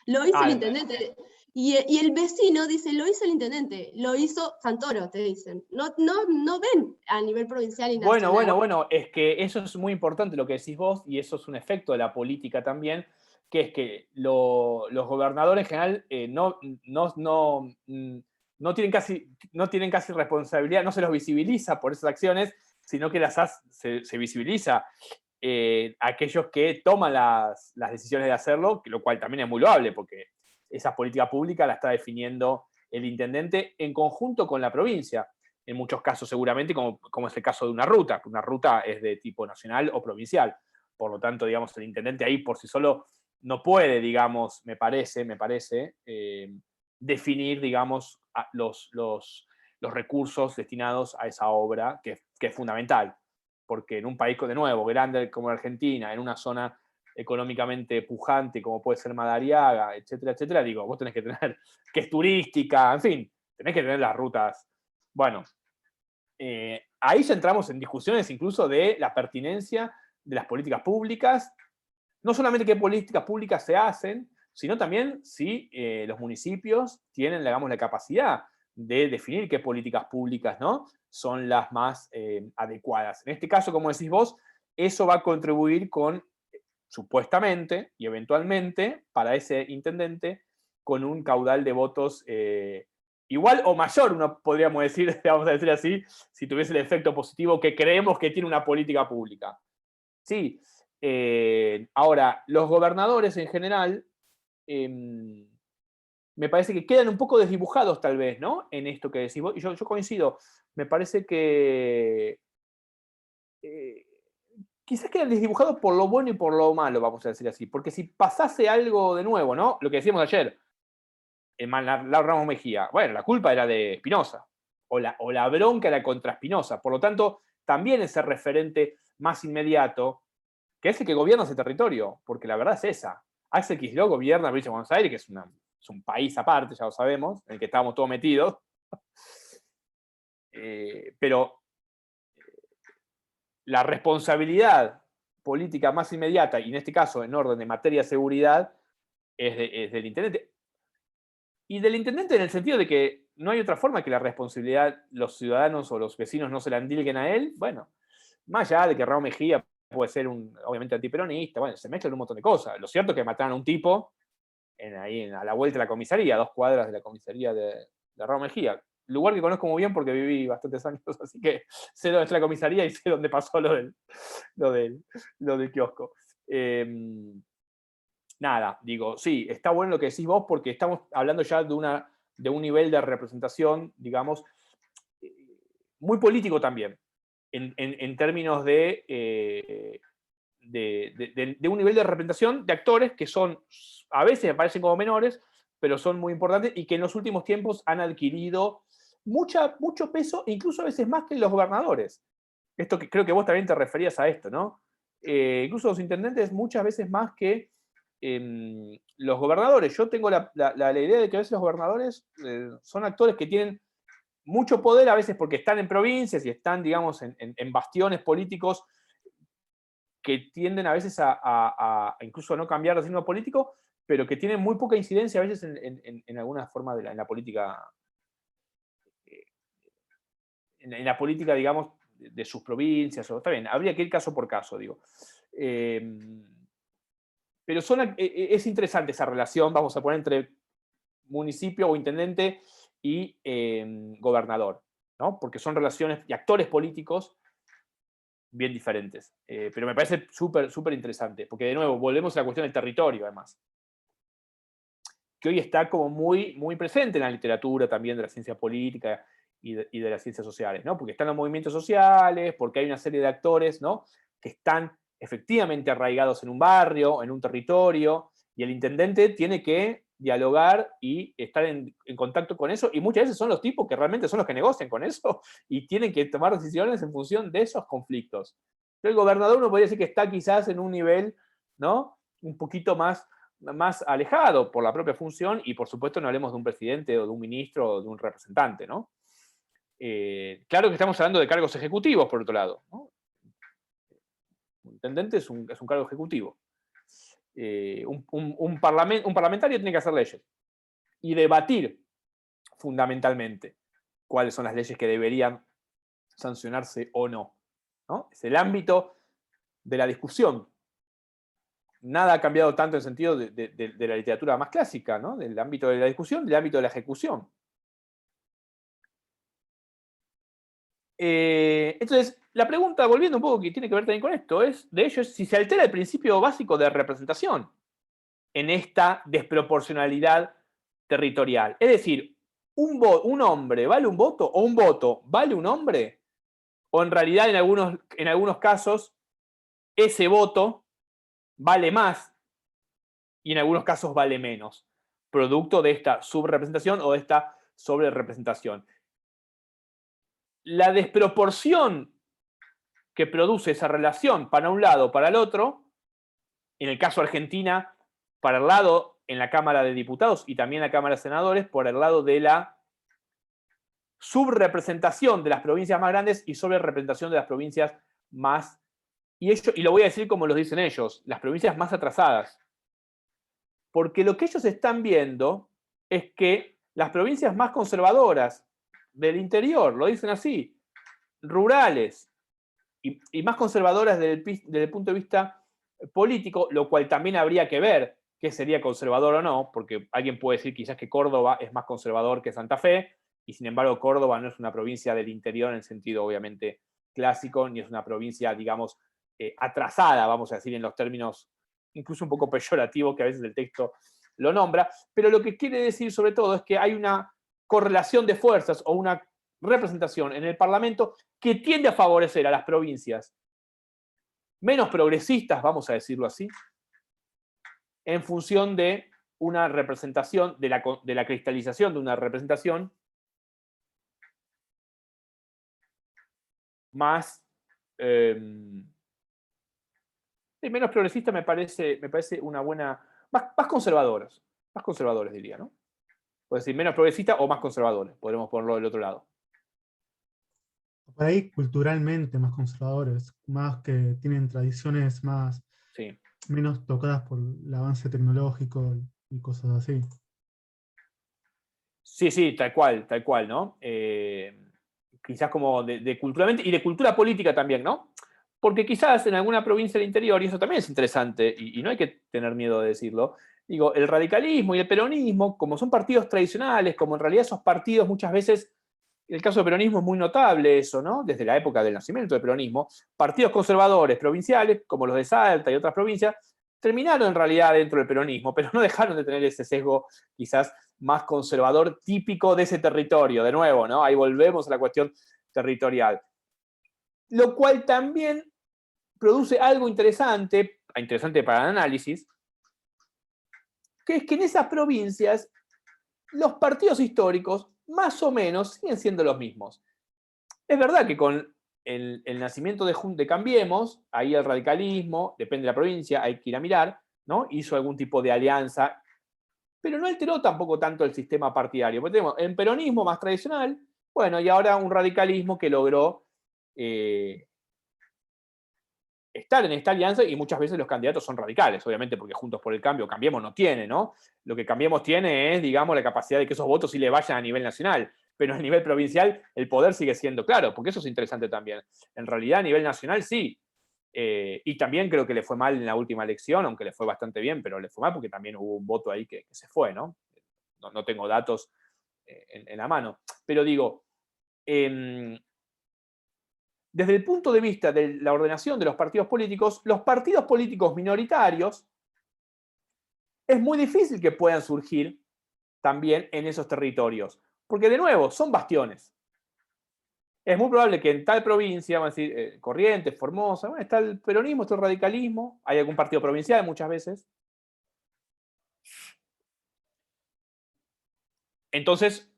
Speaker 3: Lo hizo el intendente. Y el vecino dice, lo hizo el intendente, lo hizo Santoro, te dicen. No ven a nivel provincial y nacional.
Speaker 1: Bueno, es que eso es muy importante lo que decís vos, y eso es un efecto de la política también, que es que los gobernadores en general no tienen casi responsabilidad, no se los visibiliza por esas acciones, sino que se visibiliza a aquellos que toman las decisiones de hacerlo, lo cual también es muy loable, porque esa política pública la está definiendo el intendente en conjunto con la provincia, en muchos casos seguramente, como es el caso de una ruta, que una ruta es de tipo nacional o provincial. Por lo tanto, digamos, el intendente ahí por sí solo no puede, digamos, me parece, definir, digamos, los recursos destinados a esa obra, que es fundamental, porque en un país, de nuevo, grande como Argentina, en una zona económicamente pujante como puede ser Madariaga, etcétera, digo, vos tenés que tener, que es turística, en fin, tenés que tener las rutas. Bueno, ahí ya entramos en discusiones incluso de la pertinencia de las políticas públicas, no solamente qué políticas públicas se hacen, sino también si los municipios tienen, digamos, la capacidad de definir qué políticas públicas, ¿no?, son las más adecuadas. En este caso, como decís vos, eso va a contribuir con supuestamente y eventualmente para ese intendente con un caudal de votos igual o mayor, uno podríamos decir, vamos a decir así, si tuviese el efecto positivo que creemos que tiene una política pública. Sí. Ahora, los gobernadores en general me parece que quedan un poco desdibujados tal vez, ¿no? En esto que decís vos, y yo coincido, me parece que quizás quedan desdibujados por lo bueno y por lo malo, vamos a decir así, porque si pasase algo de nuevo, ¿no? Lo que decíamos ayer, Laura Ramos Mejía, bueno, la culpa era de Espinosa, o la bronca era contra Espinosa, por lo tanto, también ese referente más inmediato, que es el que gobierna ese territorio, porque la verdad es esa. Axel Kicillof gobierna la provincia de Buenos Aires, que es un país aparte, ya lo sabemos, en el que estábamos todos metidos. Pero la responsabilidad política más inmediata, y en este caso en orden de materia de seguridad, es del intendente. Y del intendente en el sentido de que no hay otra forma que la responsabilidad los ciudadanos o los vecinos no se la endilguen a él. Bueno, más allá de que Raúl Mejía puede ser obviamente antiperonista, bueno, se mezclan un montón de cosas. Lo cierto es que mataron a un tipo a la vuelta de la comisaría, a 2 cuadras de la comisaría de Raúl Mejía. Lugar que conozco muy bien porque viví bastantes años, así que sé dónde está la comisaría y sé dónde pasó lo del kiosco. Nada, digo, sí, está bueno lo que decís vos porque estamos hablando ya de un nivel de representación, digamos, muy político también, en términos de un nivel de representación de actores que son, a veces me parecen como menores, pero son muy importantes y que en los últimos tiempos han adquirido mucho peso, incluso a veces más que los gobernadores. Esto que creo que vos también te referías a esto, ¿no? Incluso los intendentes muchas veces más que los gobernadores. Yo tengo la idea de que a veces los gobernadores son actores que tienen mucho poder, a veces porque están en provincias y están, digamos, en bastiones políticos que tienden a veces a incluso no cambiar de signo político, pero que tienen muy poca incidencia a veces en alguna forma en la política, en la política, digamos, de sus provincias. Está bien, habría que ir caso por caso, digo. Pero es interesante esa relación, vamos a poner, entre municipio o intendente y gobernador, ¿no? Porque son relaciones y actores políticos bien diferentes. Pero me parece súper interesante, porque de nuevo, volvemos a la cuestión del territorio, además, que hoy está como muy presente en la literatura también de la ciencia política y de las ciencias sociales, ¿no? Porque están los movimientos sociales, porque hay una serie de actores, ¿no? Que están efectivamente arraigados en un barrio, en un territorio, y el intendente tiene que dialogar y estar en contacto con eso, y muchas veces son los tipos que realmente son los que negocian con eso y tienen que tomar decisiones en función de esos conflictos. Pero el gobernador uno podría decir que está quizás en un nivel, ¿no? Un poquito más alejado por la propia función, y por supuesto no hablemos de un presidente o de un ministro o de un representante, ¿no? Claro que estamos hablando de cargos ejecutivos, por otro lado, ¿no? Un intendente es un cargo ejecutivo. Un parlamentario tiene que hacer leyes y debatir fundamentalmente cuáles son las leyes que deberían sancionarse o no, ¿no? Es el ámbito de la discusión. Nada ha cambiado tanto en el sentido de la literatura más clásica, ¿no? Del ámbito de la discusión, del ámbito de la ejecución. Entonces, la pregunta, volviendo un poco, que tiene que ver también con esto, de ello es si se altera el principio básico de representación en esta desproporcionalidad territorial. Es decir, ¿un hombre vale un voto? ¿O un voto vale un hombre? ¿O en realidad en algunos casos ese voto vale más y en algunos casos vale menos, producto de esta subrepresentación o de esta sobrerepresentación? La desproporción que produce esa relación para un lado o para el otro, en el caso de Argentina, para el lado en la Cámara de Diputados y también en la Cámara de Senadores, por el lado de la subrepresentación de las provincias más grandes y sobrerepresentación de las provincias más, y lo voy a decir como lo dicen ellos, las provincias más atrasadas. Porque lo que ellos están viendo es que las provincias más conservadoras del interior, lo dicen así, rurales y más conservadoras desde el punto de vista político, lo cual también habría que ver qué sería conservador o no, porque alguien puede decir quizás que Córdoba es más conservador que Santa Fe, y sin embargo Córdoba no es una provincia del interior en el sentido obviamente clásico, ni es una provincia, digamos, atrasada, vamos a decir, en los términos incluso un poco peyorativos que a veces el texto lo nombra, pero lo que quiere decir sobre todo es que hay una correlación de fuerzas o una representación en el Parlamento que tiende a favorecer a las provincias menos progresistas, vamos a decirlo así, en función de una representación, de la cristalización de una representación más menos progresista me parece una buena, más conservadores diría, ¿no? Puede decir menos progresista o más conservadores, podremos ponerlo del otro lado.
Speaker 2: Por ahí culturalmente más conservadores, más que tienen tradiciones más,
Speaker 1: Sí.
Speaker 2: menos tocadas por el avance tecnológico y cosas así.
Speaker 1: Sí, tal cual, ¿no? Quizás como de culturalmente y de cultura política también, ¿no? Porque quizás en alguna provincia del interior, y eso también es interesante, y no hay que tener miedo de decirlo, digo, el radicalismo y el peronismo, como son partidos tradicionales, como en realidad esos partidos muchas veces, el caso del peronismo es muy notable eso, ¿no? Desde la época del nacimiento del peronismo, partidos conservadores provinciales, como los de Salta y otras provincias, terminaron en realidad dentro del peronismo, pero no dejaron de tener ese sesgo quizás más conservador típico de ese territorio. De nuevo, ¿no? Ahí volvemos a la cuestión territorial. Lo cual también produce algo interesante para el análisis, que es que en esas provincias los partidos históricos más o menos siguen siendo los mismos. Es verdad que con el nacimiento de Cambiemos, ahí el radicalismo, depende de la provincia, hay que ir a mirar, ¿no? Hizo algún tipo de alianza, pero no alteró tampoco tanto el sistema partidario. Porque tenemos el peronismo más tradicional, bueno, y ahora un radicalismo que logró estar en esta alianza y muchas veces los candidatos son radicales, obviamente, porque Juntos por el Cambio, Cambiemos no tiene, ¿no? Lo que Cambiemos tiene es, digamos, la capacidad de que esos votos sí le vayan a nivel nacional, pero a nivel provincial el poder sigue siendo claro, porque eso es interesante también. En realidad, a nivel nacional sí. Y también creo que le fue mal en la última elección, aunque le fue bastante bien, pero le fue mal porque también hubo un voto ahí que se fue, ¿no? No tengo datos en la mano. Pero digo, desde el punto de vista de la ordenación de los partidos políticos minoritarios, es muy difícil que puedan surgir también en esos territorios. Porque, de nuevo, son bastiones. Es muy probable que en tal provincia, vamos a decir, Corrientes, Formosa, bueno, está el peronismo, está el radicalismo, hay algún partido provincial muchas veces. Entonces,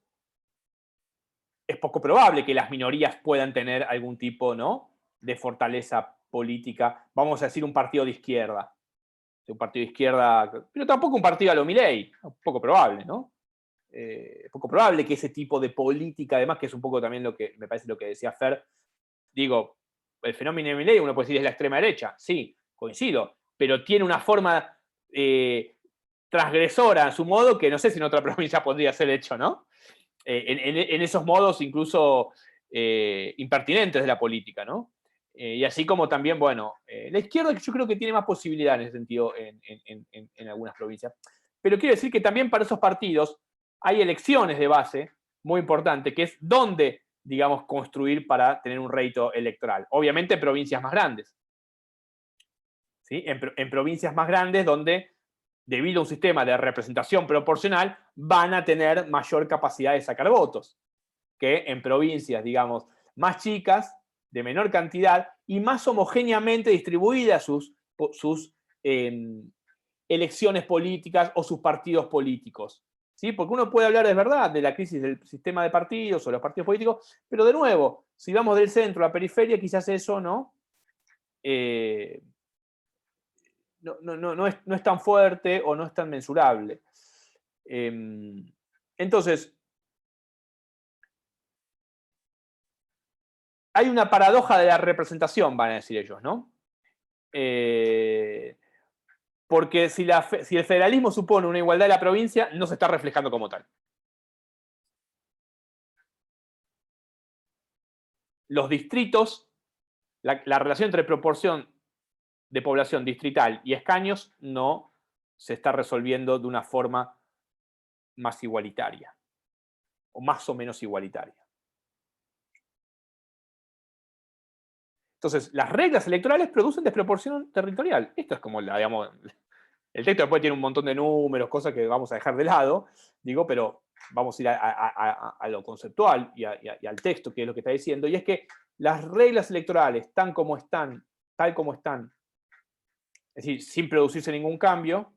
Speaker 1: es poco probable que las minorías puedan tener algún tipo, ¿no?, de fortaleza política. Vamos a decir un partido de izquierda. Un partido de izquierda, pero tampoco un partido a lo Milei. Poco probable, ¿no? Poco probable que ese tipo de política, además, que es un poco también lo que me parece lo que decía Fer, digo, el fenómeno de Milei, uno puede decir es la extrema derecha, sí, coincido, pero tiene una forma transgresora a su modo que no sé si en otra provincia podría ser hecho, ¿no? En esos modos incluso impertinentes de la política, ¿no? Y así como también, bueno, la izquierda yo creo que tiene más posibilidad en ese sentido en algunas provincias. Pero quiero decir que también para esos partidos hay elecciones de base muy importantes, que es dónde, digamos, construir para tener un rédito electoral. Obviamente en provincias más grandes. ¿Sí? En provincias más grandes donde, debido a un sistema de representación proporcional, van a tener mayor capacidad de sacar votos que en provincias, digamos, más chicas, de menor cantidad y más homogéneamente distribuidas sus elecciones políticas o sus partidos políticos. ¿Sí? Porque uno puede hablar de verdad de la crisis del sistema de partidos o los partidos políticos, pero de nuevo, si vamos del centro a la periferia, quizás eso no es tan fuerte o no es tan mensurable. Entonces, hay una paradoja de la representación, van a decir ellos, ¿no? Porque si el federalismo supone una igualdad de la provincia, no se está reflejando como tal. Los distritos, la relación entre proporción de población distrital y escaños no se está resolviendo de una forma más igualitaria, o más o menos igualitaria. Entonces, las reglas electorales producen desproporción territorial. Esto es como, digamos, el texto después tiene un montón de números, cosas que vamos a dejar de lado, digo, pero vamos a ir a lo conceptual y al texto, que es lo que está diciendo, y es que las reglas electorales, tal como están, es decir, sin producirse ningún cambio,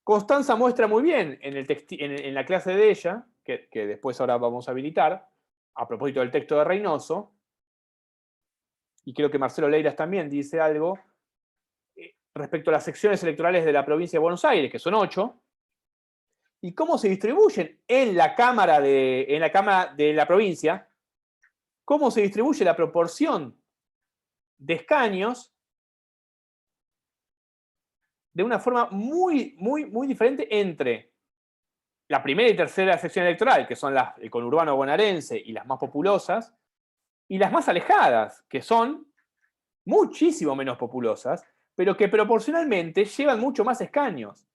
Speaker 1: Constanza muestra muy bien en la clase de ella, que después ahora vamos a habilitar, a propósito del texto de Reynoso, y creo que Marcelo Leiras también dice algo, respecto a las secciones electorales de la provincia de Buenos Aires, que son 8, y cómo se distribuyen en la Cámara de la provincia, cómo se distribuye la proporción de escaños de una forma muy, muy, muy diferente entre la primera y tercera sección electoral, que son el conurbano bonaerense y las más populosas, y las más alejadas, que son muchísimo menos populosas, pero que proporcionalmente llevan mucho más escaños.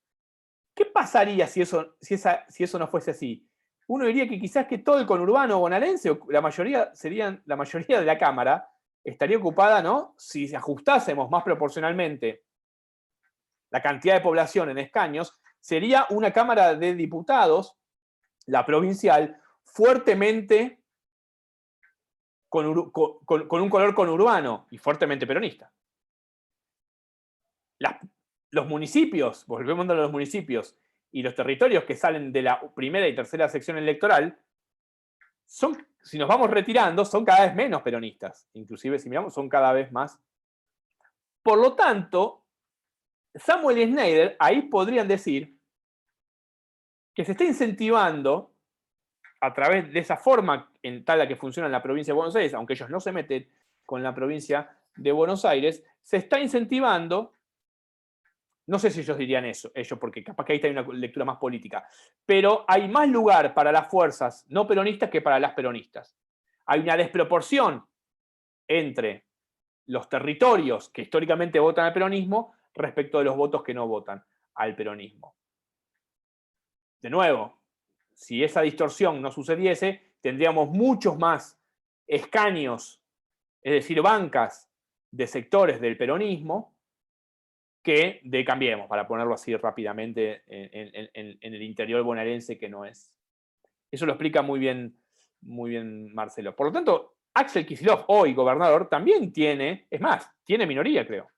Speaker 1: ¿Qué pasaría si eso no fuese así? Uno diría que quizás que todo el conurbano bonaerense, o la mayoría de la Cámara, estaría ocupada, ¿no? Si ajustásemos más proporcionalmente la cantidad de población en escaños, sería una Cámara de Diputados, la provincial, fuertemente con un color conurbano y fuertemente peronista. Los municipios, volvemos a los municipios, y los territorios que salen de la primera y tercera sección electoral, si nos vamos retirando, son cada vez menos peronistas. Inclusive, si miramos, son cada vez más. Por lo tanto, Samuel y Schneider ahí podrían decir que se está incentivando, a través de esa forma en tal a que funciona en la provincia de Buenos Aires, aunque ellos no se meten con la provincia de Buenos Aires, se está incentivando, no sé si ellos dirían eso, porque capaz que ahí está una lectura más política, pero hay más lugar para las fuerzas no peronistas que para las peronistas. Hay una desproporción entre los territorios que históricamente votan al peronismo respecto de los votos que no votan al peronismo. De nuevo, si esa distorsión no sucediese, tendríamos muchos más escaños, es decir, bancas de sectores del peronismo, que de Cambiemos, para ponerlo así rápidamente, en el interior bonaerense, que no es. Eso lo explica muy bien Marcelo. Por lo tanto, Axel Kicillof, hoy gobernador, también tiene minoría, creo.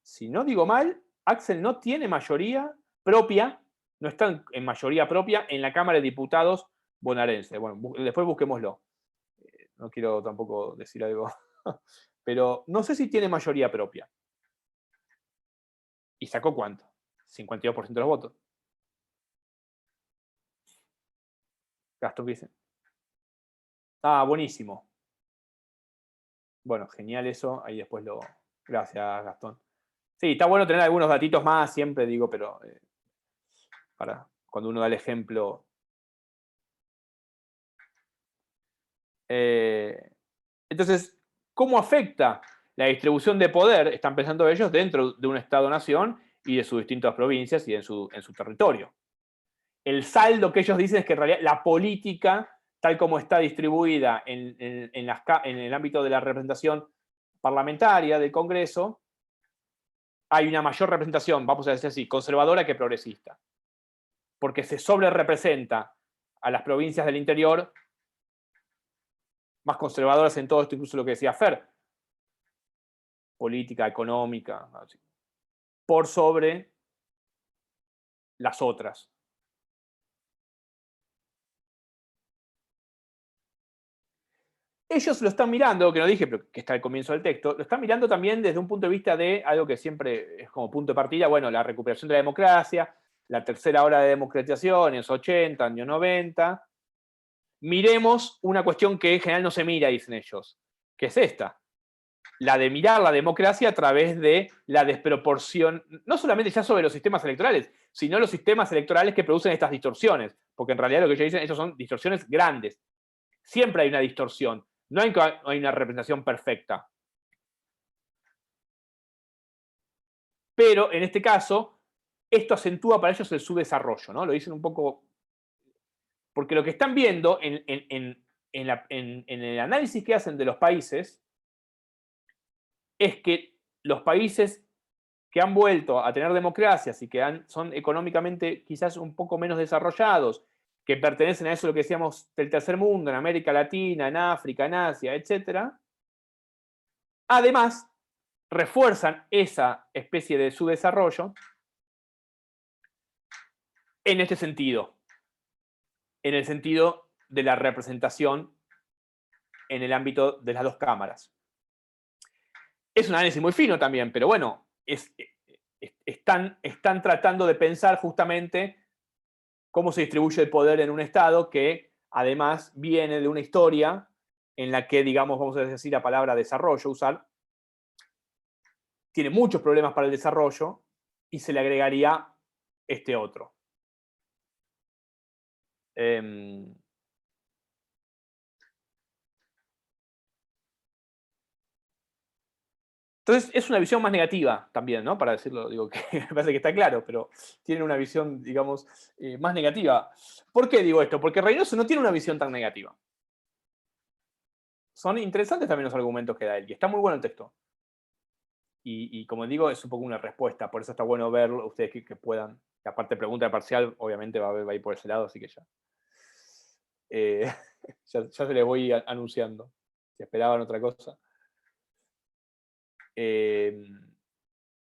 Speaker 1: Si no digo mal, Axel no tiene mayoría propia, no está en mayoría propia en la Cámara de Diputados bonaerense. Bueno, después busquémoslo. No quiero tampoco decir algo, pero no sé si tiene mayoría propia. ¿Y sacó cuánto? 52% de los votos. Gastón, ¿qué dice? Ah, buenísimo. Bueno, genial eso. Ahí después lo... Gracias, Gastón. Sí, está bueno tener algunos datitos más, siempre digo, pero para cuando uno da el ejemplo. Entonces, ¿cómo afecta la distribución de poder, están pensando ellos, dentro de un Estado-nación y de sus distintas provincias y en su territorio? El saldo que ellos dicen es que en realidad la política, tal como está distribuida en el ámbito de la representación parlamentaria del Congreso, hay una mayor representación, vamos a decir así, conservadora que progresista. Porque se sobrerepresenta a las provincias del interior más conservadoras en todo esto, incluso lo que decía Fer, política, económica, así, por sobre las otras. Ellos lo están mirando, que no dije, pero que está al comienzo del texto, lo están mirando también desde un punto de vista de algo que siempre es como punto de partida, bueno, la recuperación de la democracia, la tercera ola de democratización, en los 80, años 90. Miremos una cuestión que en general no se mira, dicen ellos, que es esta. La de mirar la democracia a través de la desproporción, no solamente ya sobre los sistemas electorales, sino los sistemas electorales que producen estas distorsiones, porque en realidad lo que ellos dicen, estos son distorsiones grandes. Siempre hay una distorsión. No hay una representación perfecta. Pero en este caso, esto acentúa para ellos el subdesarrollo, ¿no? Lo dicen un poco. Porque lo que están viendo en el análisis que hacen de los países es que los países que han vuelto a tener democracias y que son económicamente quizás un poco menos desarrollados, que pertenecen a eso lo que decíamos del tercer mundo, en América Latina, en África, en Asia, etc., además refuerzan esa especie de subdesarrollo en este sentido, en el sentido de la representación en el ámbito de las dos cámaras. Es un análisis muy fino también, pero bueno, están tratando de pensar justamente cómo se distribuye el poder en un Estado que además viene de una historia en la que, digamos, vamos a decir la palabra desarrollo, tiene muchos problemas para el desarrollo y se le agregaría este otro. Entonces, es una visión más negativa también, ¿no? Para decirlo, digo que me parece que está claro, pero tiene una visión, digamos, más negativa. ¿Por qué digo esto? Porque Reynoso no tiene una visión tan negativa. Son interesantes también los argumentos que da él, y está muy bueno el texto. Y como digo, es un poco una respuesta, por eso está bueno verlo, ustedes que puedan. La parte de pregunta parcial, obviamente, va a ir por ese lado, así que ya. Ya se les voy anunciando. Si esperaban otra cosa.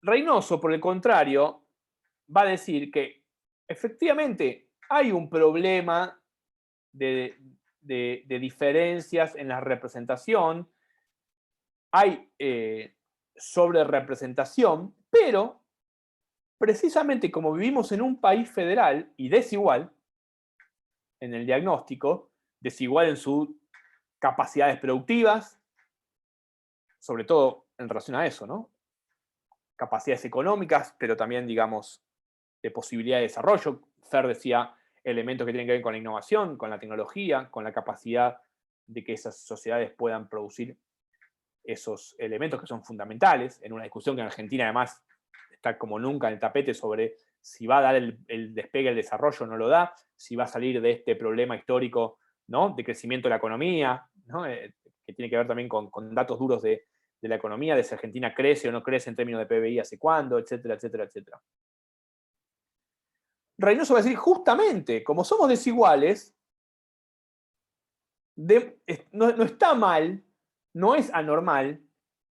Speaker 1: Reynoso, por el contrario, va a decir que efectivamente hay un problema de diferencias en la representación, hay sobrerepresentación, pero precisamente como vivimos en un país federal y desigual en el diagnóstico, desigual en sus capacidades productivas, sobre todo en relación a eso, ¿no? Capacidades económicas, pero también, digamos, de posibilidad de desarrollo. Fer decía elementos que tienen que ver con la innovación, con la tecnología, con la capacidad de que esas sociedades puedan producir esos elementos que son fundamentales, en una discusión que en Argentina además está como nunca en el tapete sobre si va a dar el despegue, el desarrollo o no lo da, si va a salir de este problema histórico, ¿no?, de crecimiento de la economía, ¿no?, que tiene que ver también con datos duros de la economía, de si Argentina crece o no crece en términos de PBI hace cuándo, etcétera, etcétera, etcétera. Reynoso va a decir, justamente, como somos desiguales, no está mal, no es anormal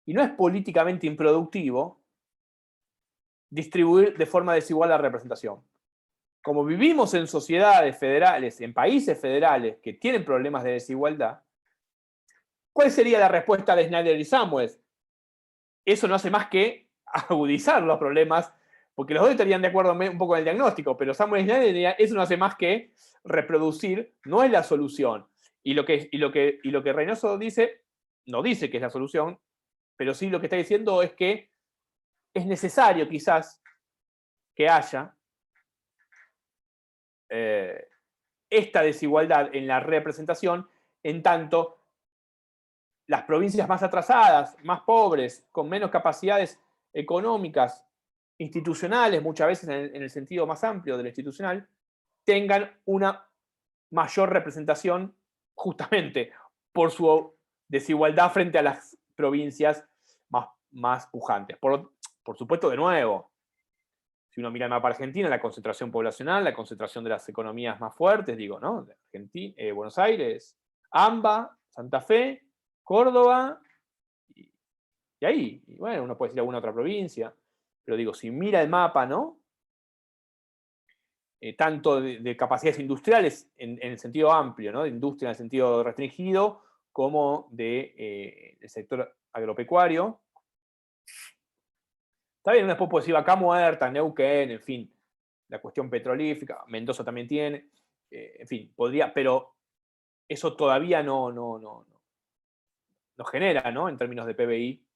Speaker 1: y no es políticamente improductivo distribuir de forma desigual la representación. Como vivimos en sociedades federales, en países federales que tienen problemas de desigualdad, ¿cuál sería la respuesta de Snyder y Samuels? Eso no hace más que agudizar los problemas, porque los dos estarían de acuerdo un poco en el diagnóstico, pero Samuel y Snyder dirían, eso no hace más que reproducir, no es la solución. Y lo que Reynoso dice, no dice que es la solución, pero sí lo que está diciendo es que es necesario quizás que haya esta desigualdad en la representación, en tanto las provincias más atrasadas, más pobres, con menos capacidades económicas, institucionales, muchas veces en el sentido más amplio de lo institucional, tengan una mayor representación justamente por su desigualdad frente a las provincias más pujantes. Por supuesto, de nuevo, si uno mira el mapa argentino, la concentración poblacional, la concentración de las economías más fuertes, digo, ¿no? Argentina, Buenos Aires, AMBA, Santa Fe, Córdoba, y ahí, y bueno, uno puede decir alguna otra provincia, pero digo, si mira el mapa, ¿no? Tanto de capacidades industriales en el sentido amplio, ¿no?, de industria en el sentido restringido, como del sector agropecuario. Está bien, después puede decir Vaca Muerta, Neuquén, en fin, la cuestión petrolífica, Mendoza también tiene, en fin, podría, pero eso todavía no genera, ¿no?, en términos de PBI,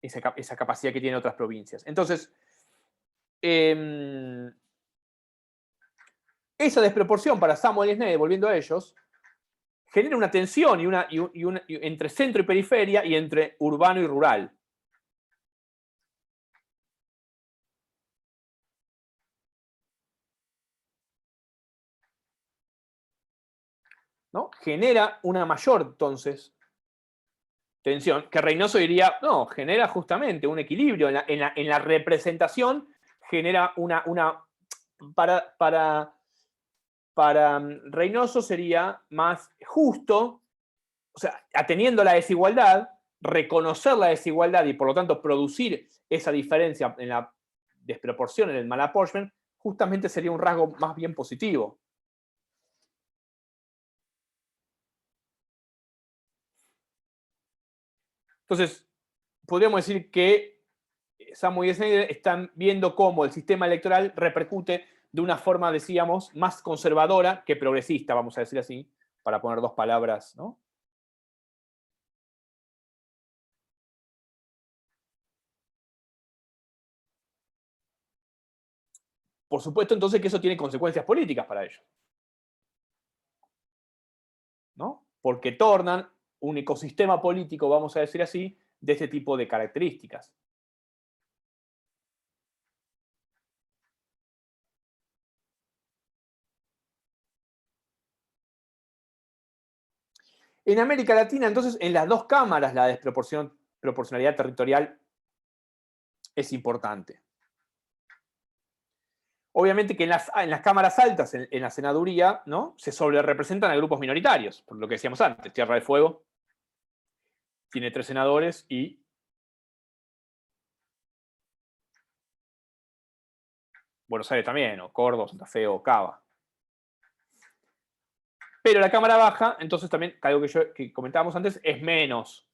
Speaker 1: esa capacidad que tienen otras provincias. Entonces, esa desproporción para Samuel y Snyder, volviendo a ellos, genera una tensión entre centro y periferia y entre urbano y rural. ¿No? Genera una mayor, entonces, tensión, que Reynoso diría, no, genera justamente un equilibrio en la representación, genera para Reynoso sería más justo, o sea, atendiendo la desigualdad, reconocer la desigualdad y por lo tanto producir esa diferencia en la desproporción, en el malapportionment, justamente sería un rasgo más bien positivo. Entonces, podríamos decir que Samuel y Snyder están viendo cómo el sistema electoral repercute de una forma, decíamos, más conservadora que progresista, vamos a decir así, para poner dos palabras, ¿no? Por supuesto, entonces, que eso tiene consecuencias políticas para ellos, ¿no? Porque tornan un ecosistema político, vamos a decir así, de este tipo de características. En América Latina, entonces, en las dos cámaras la desproporcionalidad territorial es importante. Obviamente que en las cámaras altas, en la senaduría, ¿no? Se sobrerepresentan a grupos minoritarios, por lo que decíamos antes. Tierra del Fuego tiene 3 senadores y Buenos Aires también, o Córdoba, Santa Fe o Cava. Pero la Cámara Baja, entonces también, algo que comentábamos antes, es menos,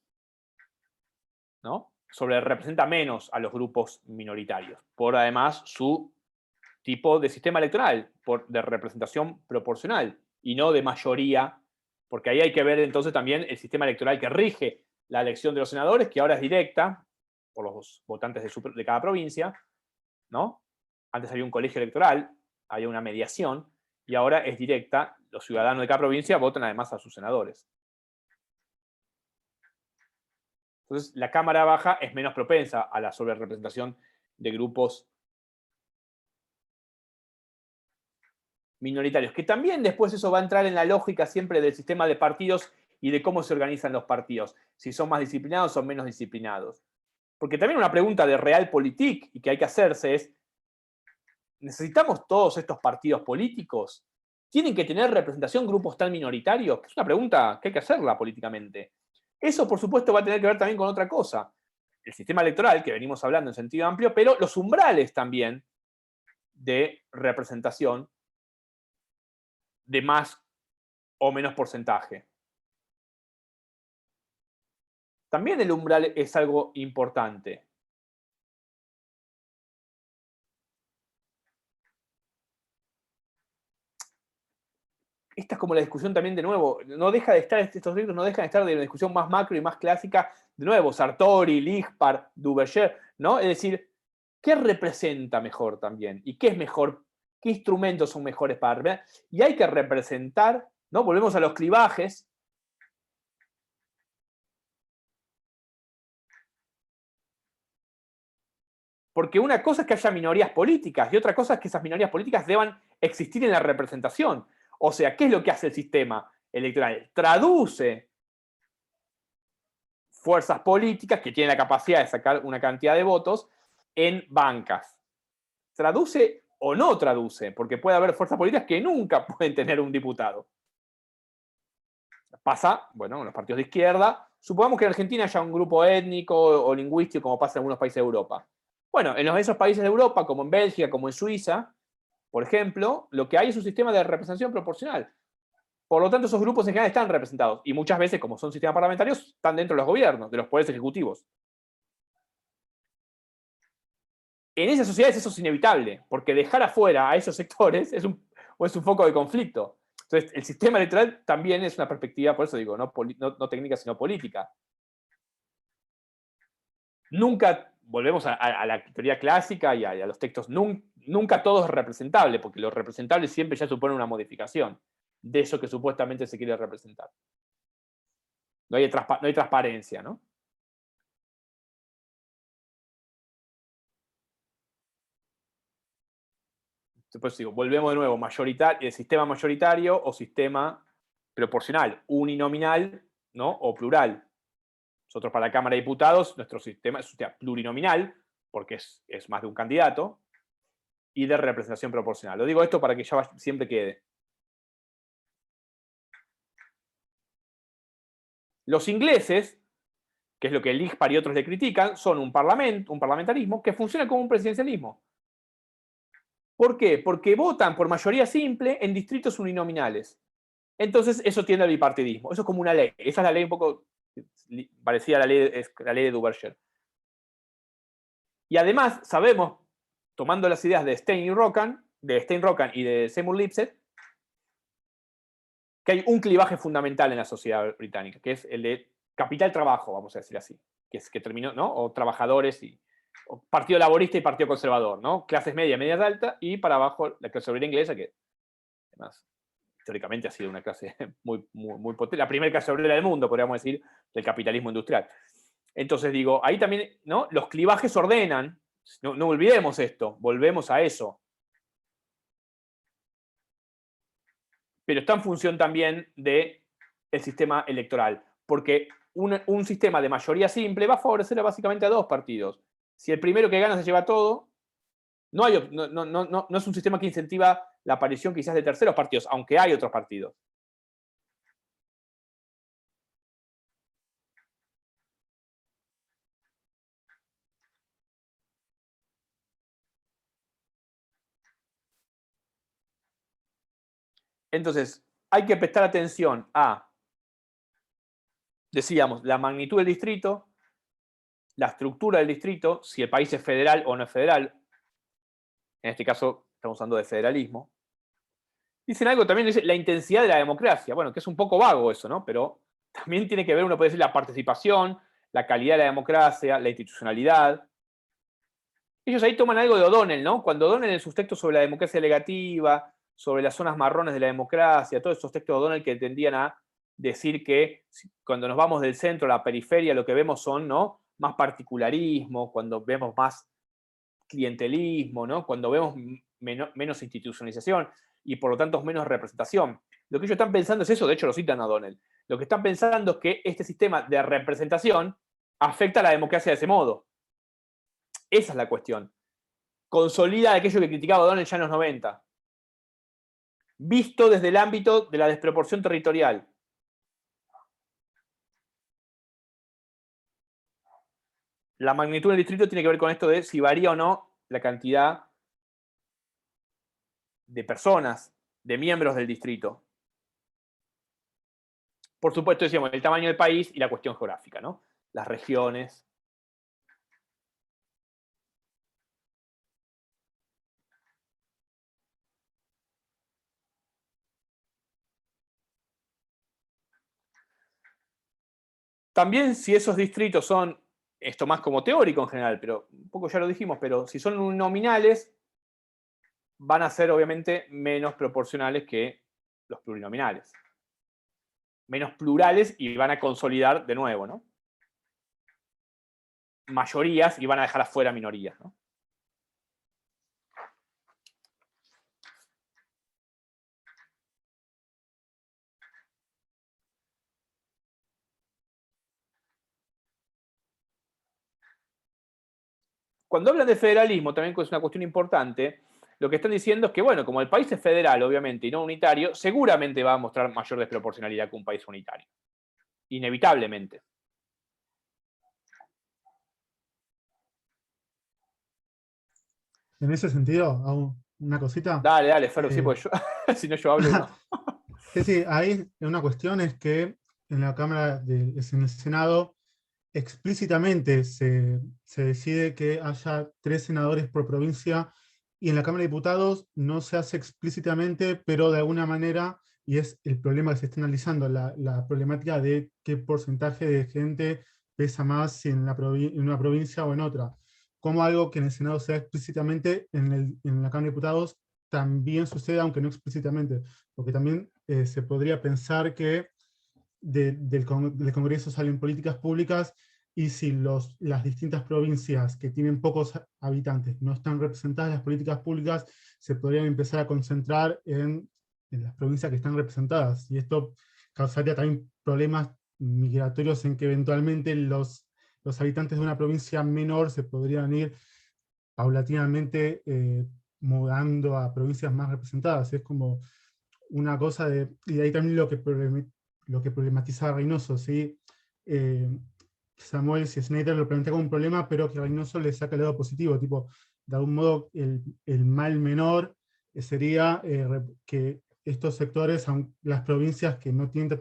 Speaker 1: ¿no? Representa menos a los grupos minoritarios, por además su tipo de sistema electoral, de representación proporcional y no de mayoría, porque ahí hay que ver entonces también el sistema electoral que rige la elección de los senadores, que ahora es directa por los votantes de cada provincia, ¿no? Antes había un colegio electoral, había una mediación, y ahora es directa, los ciudadanos de cada provincia votan además a sus senadores. Entonces, la Cámara Baja es menos propensa a la sobrerepresentación de grupos minoritarios, que también después eso va a entrar en la lógica siempre del sistema de partidos y de cómo se organizan los partidos, si son más disciplinados o menos disciplinados. Porque también una pregunta de realpolitik y que hay que hacerse es, ¿necesitamos todos estos partidos políticos? ¿Tienen que tener representación grupos tan minoritarios? Es una pregunta que hay que hacerla políticamente. Eso, por supuesto, va a tener que ver también con otra cosa. El sistema electoral, que venimos hablando en sentido amplio, pero los umbrales también de representación de más o menos porcentaje. También el umbral es algo importante. Esta es como la discusión también de nuevo, no deja de estar, estos libros no dejan de estar de una discusión más macro y más clásica, de nuevo, Sartori, Lispar, Duverger, ¿no? Es decir, ¿qué representa mejor también? ¿Y qué es mejor? ¿Qué instrumentos son mejores para representar? Y hay que representar, ¿no? Volvemos a los clivajes. Porque una cosa es que haya minorías políticas y otra cosa es que esas minorías políticas deban existir en la representación. O sea, ¿qué es lo que hace el sistema electoral? Traduce fuerzas políticas que tienen la capacidad de sacar una cantidad de votos en bancas. ¿Traduce o no traduce? Porque puede haber fuerzas políticas que nunca pueden tener un diputado. Pasa, bueno, en los partidos de izquierda. Supongamos que en Argentina haya un grupo étnico o lingüístico, como pasa en algunos países de Europa. Bueno, en esos países de Europa, como en Bélgica, como en Suiza, por ejemplo, lo que hay es un sistema de representación proporcional. Por lo tanto, esos grupos en general están representados. Y muchas veces, como son sistemas parlamentarios, están dentro de los gobiernos, de los poderes ejecutivos. En esas sociedades eso es inevitable, porque dejar afuera a esos sectores es un foco de conflicto. Entonces, el sistema electoral también es una perspectiva, por eso digo, no técnica, sino política. Nunca, volvemos a la teoría clásica y a los textos, nunca todo es representable, porque lo representable siempre ya supone una modificación. de eso que supuestamente se quiere representar. No hay transparencia, ¿no? Después digo, volvemos de nuevo, sistema mayoritario o sistema proporcional, uninominal, ¿no? O plural. Nosotros para la Cámara de Diputados, nuestro sistema es un sistema plurinominal, porque es más de un candidato, y de representación proporcional. Lo digo esto para que ya siempre quede. Los ingleses, que es lo que el IGPAR y otros le critican, son un parlamentarismo que funciona como un presidencialismo. ¿Por qué? Porque votan por mayoría simple en distritos uninominales. Entonces eso tiende al bipartidismo. Eso es como una ley. Esa es la ley un poco parecida a la ley de Duverger. Y además sabemos, tomando las ideas de Steinrock y de Seymour Lipset, que hay un clivaje fundamental en la sociedad británica, que es el de capital-trabajo, vamos a decir así, que terminó, ¿no? O trabajadores o partido laborista y partido conservador, ¿no? Clases media, medias altas, y para abajo la clase obrera inglesa, que además históricamente ha sido una clase muy potente, la primera clase obrera del mundo, podríamos decir, del capitalismo industrial. Entonces digo, ahí también, ¿no? Los clivajes ordenan, no olvidemos esto, volvemos a eso. Pero está en función también del sistema electoral, porque un sistema de mayoría simple va a favorecer básicamente a dos partidos. Si el primero que gana se lleva todo, no es un sistema que incentiva la aparición quizás de terceros partidos, aunque hay otros partidos. Entonces, hay que prestar atención a, decíamos, la magnitud del distrito, la estructura del distrito, si el país es federal o no es federal. En este caso, estamos hablando de federalismo. Dicen algo también, dice la intensidad de la democracia. Bueno, que es un poco vago eso, ¿no? Pero también tiene que ver, uno puede decir, la participación, la calidad de la democracia, la institucionalidad. Ellos ahí toman algo de O'Donnell, ¿no? Cuando O'Donnell en sus textos sobre la democracia delegativa, sobre las zonas marrones de la democracia, todos esos textos de O'Donnell que tendían a decir que cuando nos vamos del centro a la periferia, lo que vemos son, ¿no? Más particularismo, cuando vemos más clientelismo, ¿no? Cuando vemos menos institucionalización y por lo tanto menos representación. Lo que ellos están pensando es eso, de hecho lo citan a O'Donnell. Lo que están pensando es que este sistema de representación afecta a la democracia de ese modo. Esa es la cuestión. Consolida aquello que criticaba O'Donnell ya en los 90. Visto desde el ámbito de la desproporción territorial. La magnitud del distrito tiene que ver con esto de si varía o no la cantidad de personas, de miembros del distrito. Por supuesto, decíamos, el tamaño del país y la cuestión geográfica, ¿no? Las regiones. También si esos distritos son, esto más como teórico en general, pero un poco ya lo dijimos, pero si son nominales, van a ser obviamente menos proporcionales que los plurinominales. Menos plurales y van a consolidar de nuevo, ¿no? Mayorías y van a dejar afuera minorías, ¿no? Cuando hablan de federalismo, también es una cuestión importante, lo que están diciendo es que, bueno, como el país es federal, obviamente, y no unitario, seguramente va a mostrar mayor desproporcionalidad que un país unitario. Inevitablemente.
Speaker 2: En ese sentido, hago una cosita.
Speaker 1: Dale, Ferro, sí, porque yo, si no yo hablo, ¿no?
Speaker 2: Sí, ahí una cuestión es que en la Cámara, en el Senado, explícitamente se decide que haya 3 senadores por provincia, y en la Cámara de Diputados no se hace explícitamente, pero de alguna manera, y es el problema que se está analizando, la problemática de qué porcentaje de gente pesa más en una provincia o en otra. Como algo que en el Senado se da explícitamente, en la Cámara de Diputados también sucede, aunque no explícitamente, porque también se podría pensar que del Congreso salen políticas públicas, y si las distintas provincias que tienen pocos habitantes no están representadas en las políticas públicas, se podrían empezar a concentrar en las provincias que están representadas. Y esto causaría también problemas migratorios, en que eventualmente los habitantes de una provincia menor se podrían ir paulatinamente mudando a provincias más representadas. Es como una cosa de... Y de ahí también lo que problematiza a Reynoso, ¿sí? Samuel Snyder lo plantea como un problema, pero que Reynoso le saca el lado positivo, tipo, de algún modo el mal menor sería que estos sectores, las provincias que no tienen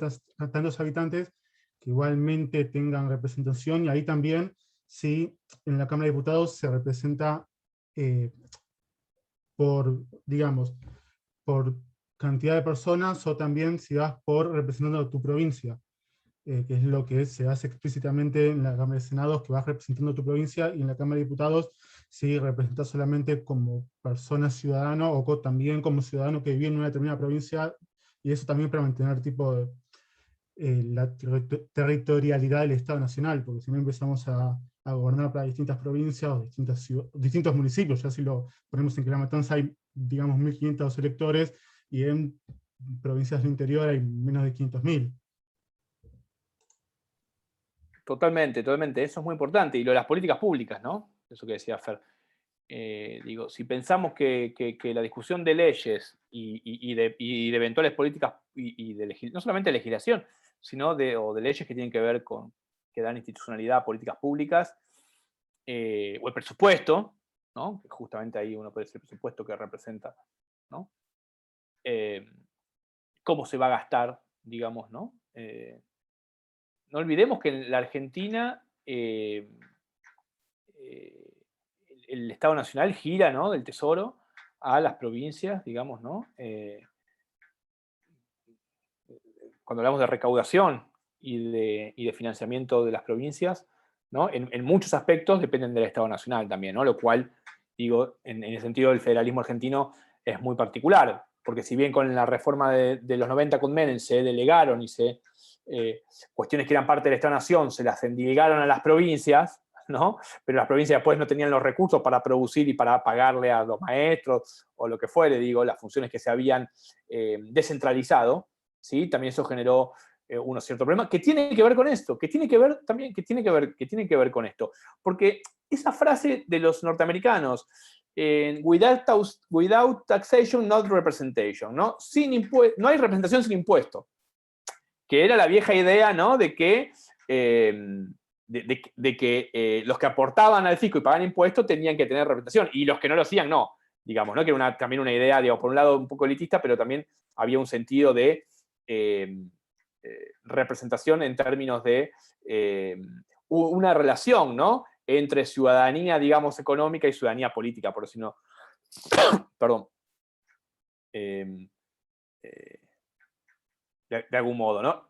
Speaker 2: tantos habitantes, que igualmente tengan representación, y ahí también, si en la Cámara de Diputados se representa por, digamos, por cantidad de personas, o también si vas por representando a tu provincia, que es lo que se hace explícitamente en la Cámara de Senados, que vas representando a tu provincia, y en la Cámara de Diputados si representas solamente como persona ciudadano, o también como ciudadano que vive en una determinada provincia, y eso también para mantener tipo la territorialidad del Estado Nacional, porque si no empezamos a gobernar para distintas provincias o distintos municipios. Ya si lo ponemos en que La Matanza hay, digamos, 1.500 electores, y en provincias del interior hay menos de 500.000.
Speaker 1: Totalmente, totalmente. Eso es muy importante. Y lo de las políticas públicas, ¿no? Eso que decía Fer. Digo, si pensamos que la discusión de leyes y de eventuales políticas, no solamente de legislación, sino de leyes que tienen que ver con, que dan institucionalidad a políticas públicas, o el presupuesto, ¿no? Que justamente ahí uno puede decir el presupuesto que representa, ¿no? Cómo se va a gastar, digamos, ¿no? No olvidemos que en la Argentina el Estado Nacional gira, ¿no?, del Tesoro a las provincias, digamos, ¿no? Cuando hablamos de recaudación y de financiamiento de las provincias, ¿no?, en muchos aspectos dependen del Estado Nacional también, ¿no? Lo cual, digo, en el sentido del federalismo argentino es muy particular, porque si bien con la reforma de los 90 con Menem se delegaron y cuestiones que eran parte del Estado-Nación se las endilgaron a las provincias, ¿no? Pero las provincias después no tenían los recursos para producir y para pagarle a los maestros o lo que fuere, digo, las funciones que se habían descentralizado, ¿sí? También eso generó unos ciertos problemas, que tiene que ver con esto, que tiene que ver también, que tiene que ver con esto. Porque esa frase de los norteamericanos, without taxation, not representation, ¿no? No hay representación sin impuesto, que era la vieja idea, ¿no?, de que los que aportaban al fisco y pagaban impuestos tenían que tener representación, y los que no lo hacían, no. Digamos, ¿no? Que era también una idea, digamos, por un lado un poco elitista, pero también había un sentido de representación en términos de una relación, ¿no?, entre ciudadanía, digamos, económica y ciudadanía política, por decirlo, perdón, de algún modo, ¿no?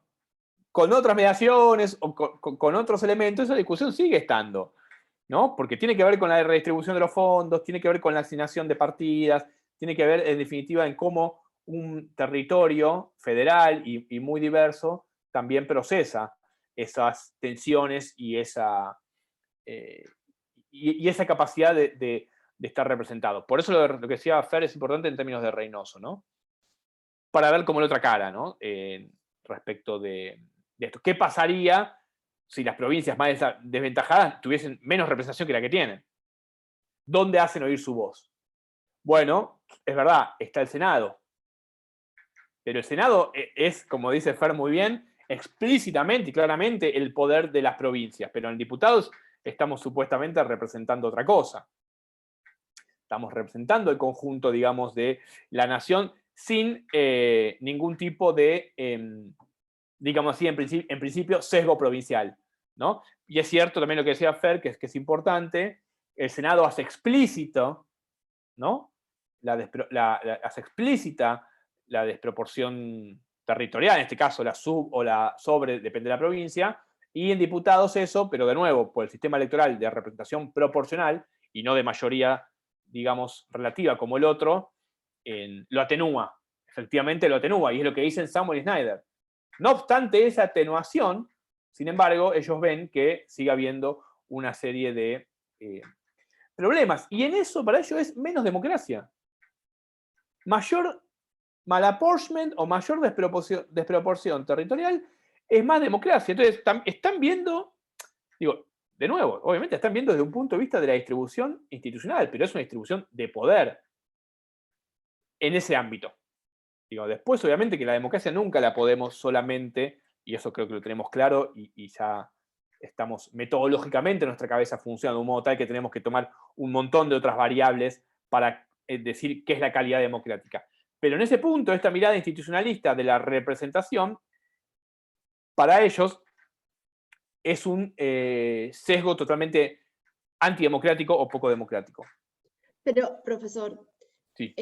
Speaker 1: Con otras mediaciones o con otros elementos, esa discusión sigue estando, ¿no? Porque tiene que ver con la redistribución de los fondos, tiene que ver con la asignación de partidas, tiene que ver, en definitiva, en cómo un territorio federal y muy diverso también procesa esas tensiones y esa capacidad de estar representado. Por eso lo que decía Fer es importante en términos de Reynoso, ¿no? Para ver como la otra cara, ¿no? Respecto de esto. ¿Qué pasaría si las provincias más desventajadas tuviesen menos representación que la que tienen? ¿Dónde hacen oír su voz? Bueno, es verdad, está el Senado. Pero el Senado es, como dice Fer muy bien, explícitamente y claramente el poder de las provincias. Pero en diputados estamos supuestamente representando otra cosa. Estamos representando el conjunto, digamos, de la nación sin ningún tipo de, digamos así, en principio, sesgo provincial, ¿no? Y es cierto también lo que decía Fer, que es importante, el Senado hace explícito, ¿no?, hace explícita la desproporción territorial, en este caso la sub o la sobre, depende de la provincia, y en diputados eso, pero de nuevo, por el sistema electoral de representación proporcional y no de mayoría, digamos, relativa como el otro, lo atenúa efectivamente lo atenúa, y es lo que dicen Samuel y Snyder. No obstante esa atenuación, sin embargo, ellos ven que sigue habiendo una serie de problemas. Y en eso, para ellos, es menos democracia. Mayor malapportionment o mayor desproporción territorial es más democracia. Entonces, están viendo, digo, de nuevo, obviamente están viendo desde un punto de vista de la distribución institucional, pero es una distribución de poder en ese ámbito. Digo, después, obviamente, que la democracia nunca la podemos solamente, y eso creo que lo tenemos claro, y ya estamos metodológicamente, nuestra cabeza funciona de un modo tal que tenemos que tomar un montón de otras variables para decir qué es la calidad democrática. Pero en ese punto, esta mirada institucionalista de la representación, para ellos, es un sesgo totalmente antidemocrático o poco democrático.
Speaker 3: Pero, profesor,
Speaker 1: Sí.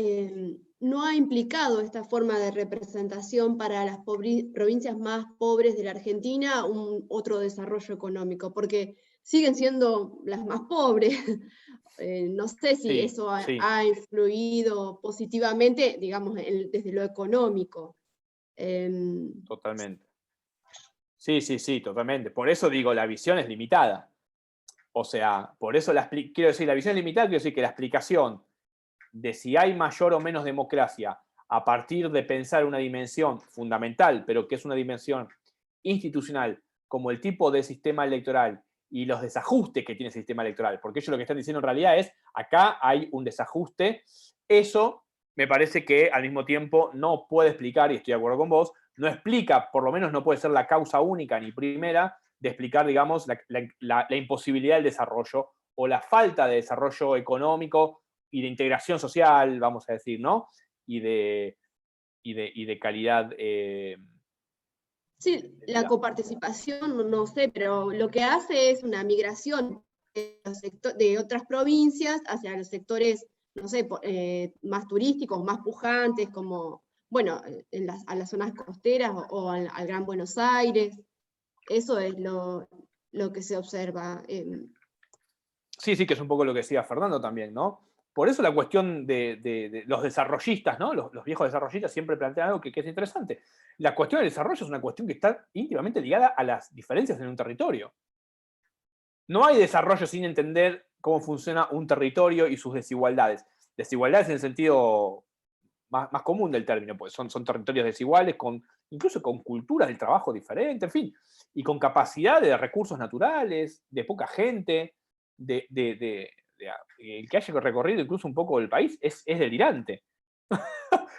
Speaker 3: ¿no ha implicado esta forma de representación para las provincias más pobres de la Argentina otro desarrollo económico? Porque siguen siendo las más pobres. No sé si
Speaker 1: Sí,
Speaker 3: eso
Speaker 1: sí.
Speaker 3: ha influido positivamente, digamos, desde lo económico.
Speaker 1: Totalmente. Sí, totalmente. Por eso digo, la visión es limitada. O sea, por eso quiero decir, la visión es limitada, quiero decir que la explicación de si hay mayor o menos democracia a partir de pensar una dimensión fundamental, pero que es una dimensión institucional, como el tipo de sistema electoral y los desajustes que tiene el sistema electoral, porque ellos lo que están diciendo en realidad es, acá hay un desajuste, eso me parece que al mismo tiempo no puede explicar, y estoy de acuerdo con vos, no explica, por lo menos no puede ser la causa única ni primera de explicar, digamos, la imposibilidad del desarrollo o la falta de desarrollo económico y de integración social, vamos a decir, ¿no? Y de calidad.
Speaker 3: Sí, la coparticipación, no sé, pero lo que hace es una migración de otras provincias hacia los sectores, no sé, más turísticos, más pujantes, como, bueno, a las zonas costeras o al Gran Buenos Aires. Eso es lo que se observa.
Speaker 1: Sí, que es un poco lo que decía Fernando también, ¿no? Por eso la cuestión de los desarrollistas, ¿no? Los viejos desarrollistas siempre plantean algo que es interesante. La cuestión del desarrollo es una cuestión que está íntimamente ligada a las diferencias en un territorio. No hay desarrollo sin entender cómo funciona un territorio y sus desigualdades. Desigualdades en el sentido más común del término, pues son territorios desiguales, incluso con culturas del trabajo diferentes, en fin, y con capacidad de recursos naturales, de poca gente, el que haya recorrido incluso un poco el país es delirante.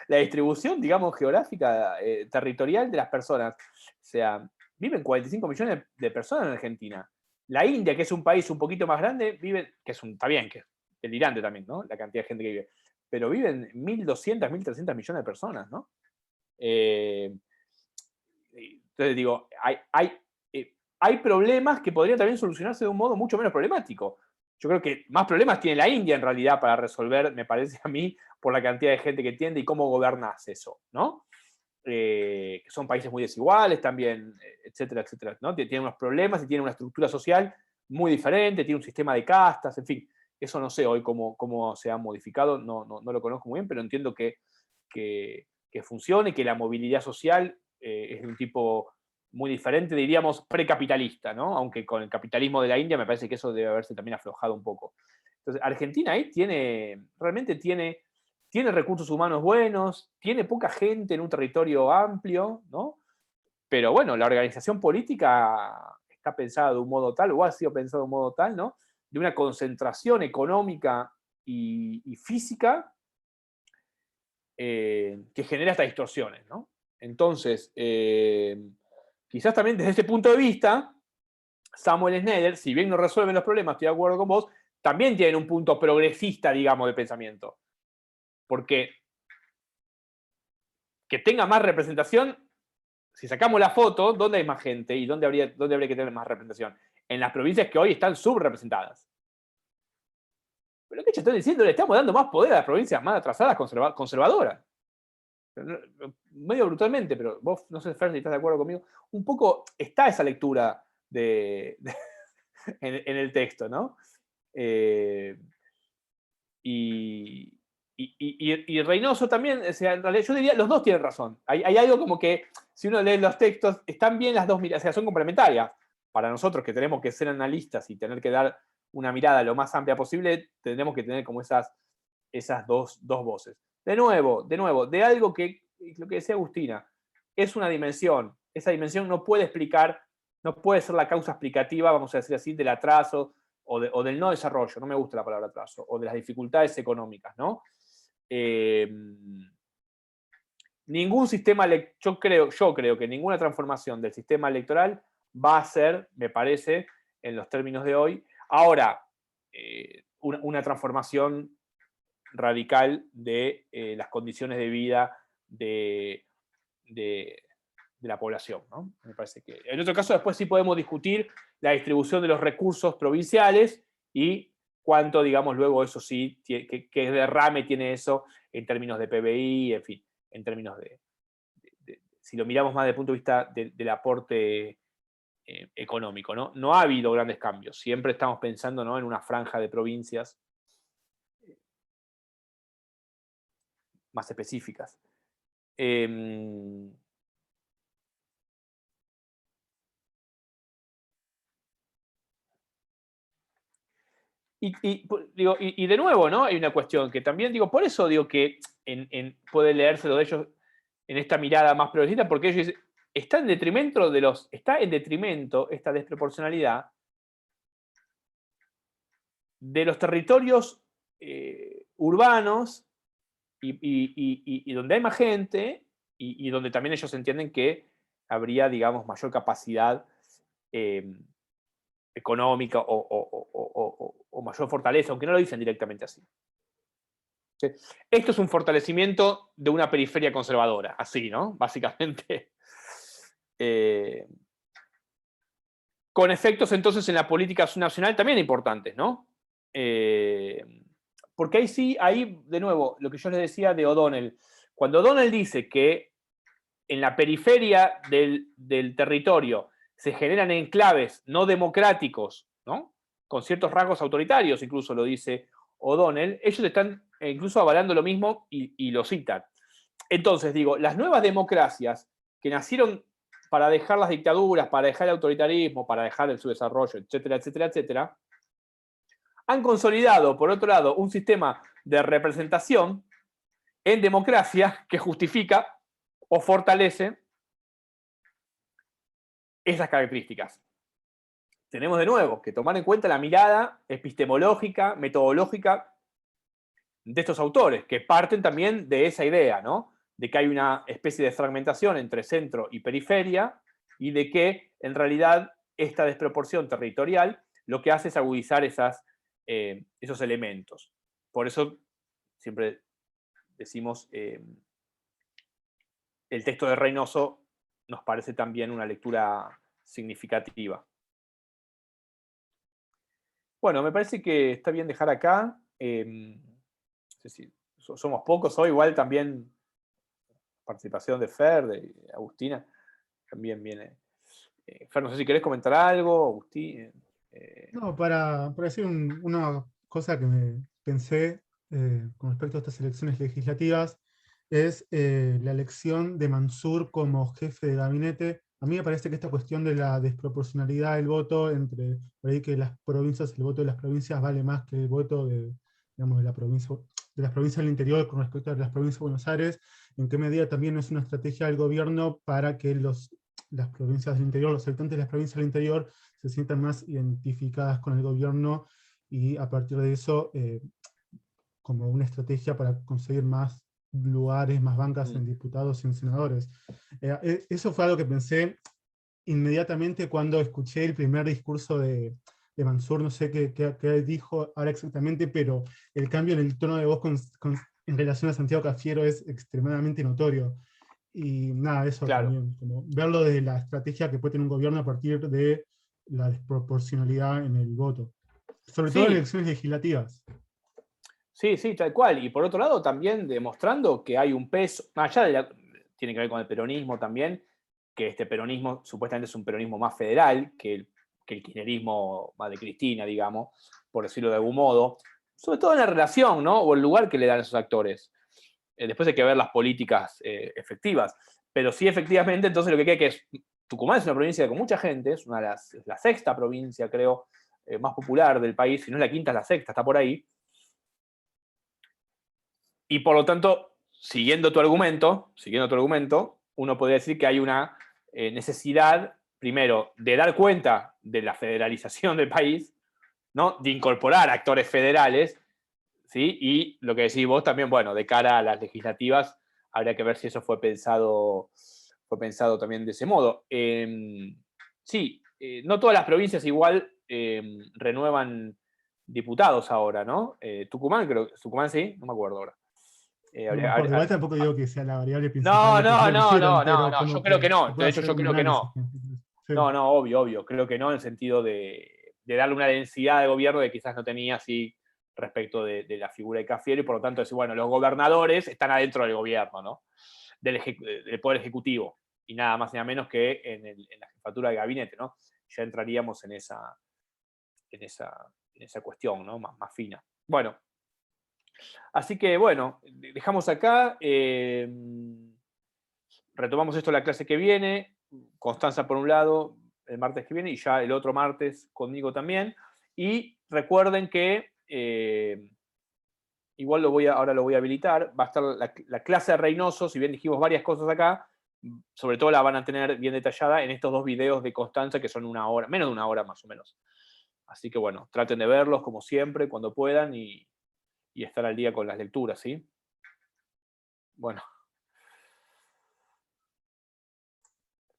Speaker 1: La distribución, digamos, geográfica, territorial de las personas. O sea, viven 45 millones de personas en Argentina. La India, que es un país un poquito más grande, está bien, que es delirante también, ¿no? La cantidad de gente que vive. Pero viven 1.200, 1.300 millones de personas, ¿no? Entonces digo, hay problemas que podrían también solucionarse de un modo mucho menos problemático. Yo creo que más problemas tiene la India en realidad para resolver, me parece a mí, por la cantidad de gente que tiene y cómo gobernás eso, ¿no? Que son países muy desiguales también, etcétera, etcétera, ¿no? Tienen unos problemas y tienen una estructura social muy diferente, tiene un sistema de castas, en fin. Eso no sé hoy cómo se ha modificado, no lo conozco muy bien, pero entiendo que funcione, que la movilidad social es de un tipo muy diferente, diríamos precapitalista, ¿no? Aunque con el capitalismo de la India me parece que eso debe haberse también aflojado un poco. Entonces, Argentina ahí realmente tiene recursos humanos buenos, tiene poca gente en un territorio amplio, ¿no? Pero bueno, la organización política está pensada de un modo tal, o ha sido pensada de un modo tal, ¿no? De una concentración económica y física que genera estas distorsiones, ¿no? Entonces, quizás también desde ese punto de vista, Samuel Snyder, si bien no resuelve los problemas, estoy de acuerdo con vos, también tiene un punto progresista, digamos, de pensamiento. Porque que tenga más representación, si sacamos la foto, ¿dónde hay más gente y dónde habría que tener más representación? En las provincias que hoy están subrepresentadas. Pero lo que yo estoy diciendo, le estamos dando más poder a las provincias más atrasadas, conservadoras. Medio brutalmente, pero vos, no sé, Fer, si estás de acuerdo conmigo, un poco está esa lectura en el texto, ¿no? Y y Reynoso también, o sea, en realidad yo diría, los dos tienen razón. Hay algo como que, si uno lee los textos, están bien las dos miradas, o sea, son complementarias. Para nosotros que tenemos que ser analistas y tener que dar una mirada lo más amplia posible, tendremos que tener como esas dos voces. De nuevo, de algo que, lo que decía Agustina, es una dimensión. Esa dimensión no puede explicar, no puede ser la causa explicativa, vamos a decir así, del atraso o del no desarrollo, no me gusta la palabra atraso, o de las dificultades económicas, ¿no? Ningún sistema, yo creo que ninguna transformación del sistema electoral va a ser, me parece, en los términos de hoy, ahora, una transformación radical de las condiciones de vida de la población, ¿no? Me parece que. En otro caso, después sí podemos discutir la distribución de los recursos provinciales y cuánto, digamos, luego eso sí, qué derrame tiene eso en términos de PBI, en fin, en términos si lo miramos más desde el punto de vista del aporte económico, ¿no? No ha habido grandes cambios, siempre estamos pensando, ¿no?, en una franja de provincias más específicas. Y de nuevo, ¿no? Hay una cuestión que también, digo, por eso digo que puede leerse lo de ellos en esta mirada más progresista, porque ellos dicen, está en detrimento esta desproporcionalidad de los territorios urbanos y donde hay más gente y donde también ellos entienden que habría, digamos, mayor capacidad económica o mayor fortaleza, aunque no lo dicen directamente así. Esto es un fortalecimiento de una periferia conservadora, así, ¿no? Básicamente. Con efectos entonces en la política nacional también importantes, ¿no? Porque ahí, de nuevo, lo que yo les decía de O'Donnell, cuando O'Donnell dice que en la periferia del territorio se generan enclaves no democráticos, ¿no?, con ciertos rasgos autoritarios, incluso lo dice O'Donnell, ellos están incluso avalando lo mismo y lo citan. Entonces, digo, las nuevas democracias que nacieron para dejar las dictaduras, para dejar el autoritarismo, para dejar el subdesarrollo, etcétera, etcétera, etcétera, han consolidado, por otro lado, un sistema de representación en democracia que justifica o fortalece esas características. Tenemos de nuevo que tomar en cuenta la mirada epistemológica, metodológica de estos autores, que parten también de esa idea, ¿no?, de que hay una especie de fragmentación entre centro y periferia y de que, en realidad, esta desproporción territorial lo que hace es agudizar esos elementos. Por eso siempre decimos, el texto de Reynoso nos parece también una lectura significativa. Bueno, me parece que está bien dejar acá. No sé si somos pocos hoy, igual también participación de Fer, de Agustina, también viene. Fer, no sé si querés comentar algo, Agustín.
Speaker 2: No, para decir una cosa que me pensé con respecto a estas elecciones legislativas, es la elección de Mansur como jefe de gabinete. A mí me parece que esta cuestión de la desproporcionalidad del voto entre, por ahí, que las provincias, el voto de las provincias vale más que el voto digamos, de las provincias del interior con respecto a las provincias de Buenos Aires, en qué medida también es una estrategia del gobierno para que las provincias del interior, los habitantes de las provincias del interior se sientan más identificadas con el gobierno y a partir de eso como una estrategia para conseguir más lugares, más bancas en diputados y en senadores. Eso fue algo que pensé inmediatamente cuando escuché el primer discurso de Mansur, no sé qué dijo ahora exactamente, pero el cambio en el tono de voz en relación a Santiago Cafiero es extremadamente notorio. Y nada, eso
Speaker 1: Claro.
Speaker 2: también, como verlo desde la estrategia que puede tener un gobierno a partir de la desproporcionalidad en el voto. Sobre todo en elecciones legislativas.
Speaker 1: Sí, sí, tal cual. Y por otro lado, también demostrando que hay un peso, más allá tiene que ver con el peronismo también, que este peronismo supuestamente es un peronismo más federal que el kirchnerismo más de Cristina, digamos, por decirlo de algún modo. sobre todo en la relación, ¿no? O el lugar que le dan a esos actores. Después hay que ver las políticas efectivas. Pero sí, efectivamente, entonces lo que queda que es, Tucumán es una provincia con mucha gente, es la sexta provincia, creo, más popular del país, si no es la quinta, es la sexta, está por ahí. Y por lo tanto, siguiendo tu argumento, uno podría decir que hay una necesidad, primero, de dar cuenta de la federalización del país, ¿no? De incorporar actores federales, ¿sí? Y lo que decís vos también, bueno, de cara a las legislativas, habría que ver si eso fue pensado también de ese modo. Sí, no todas las provincias igual renuevan diputados ahora, ¿no? Tucumán, Tucumán sí, no me acuerdo ahora.
Speaker 2: No me acuerdo. Igual tampoco digo que sea la variable principal
Speaker 1: No,
Speaker 2: de por qué lo hicieron, pero
Speaker 1: no, yo
Speaker 2: como
Speaker 1: creo que
Speaker 2: que se
Speaker 1: no.
Speaker 2: puede
Speaker 1: De hecho,
Speaker 2: hacer
Speaker 1: yo
Speaker 2: un
Speaker 1: creo que
Speaker 2: análisis.
Speaker 1: no.
Speaker 2: Sí.
Speaker 1: No, obvio, creo que no, en el sentido de darle una densidad de gobierno que quizás no tenía así respecto de la figura de Cafiero, y por lo tanto decir, bueno, los gobernadores están adentro del gobierno, ¿no? Del Poder Ejecutivo, y nada más ni nada menos que en la jefatura de gabinete, ¿no? Ya entraríamos en esa cuestión, ¿no? Más fina. Bueno, así que bueno, dejamos acá, retomamos esto la clase que viene, Constanza por un lado, el martes que viene, y ya el otro martes conmigo también. Y recuerden que, igual ahora lo voy a habilitar, va a estar la clase de Reynoso, si bien dijimos varias cosas acá, sobre todo la van a tener bien detallada en estos 2 videos de Constanza, que son 1 hora, menos de 1 hora más o menos. Así que bueno, traten de verlos como siempre, cuando puedan, y estar al día con las lecturas, ¿sí? Bueno,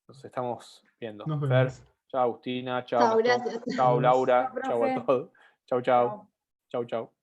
Speaker 1: nos estamos viendo.
Speaker 2: Nos
Speaker 1: Fer,
Speaker 2: vemos.
Speaker 1: chao Agustina, chao
Speaker 3: Chao,
Speaker 1: Gastón,
Speaker 3: gracias.
Speaker 1: chao
Speaker 2: Adiós.
Speaker 1: Laura,
Speaker 4: Chao,
Speaker 1: chao a
Speaker 4: profe.
Speaker 1: todos. Chao, chao. Chao, chao.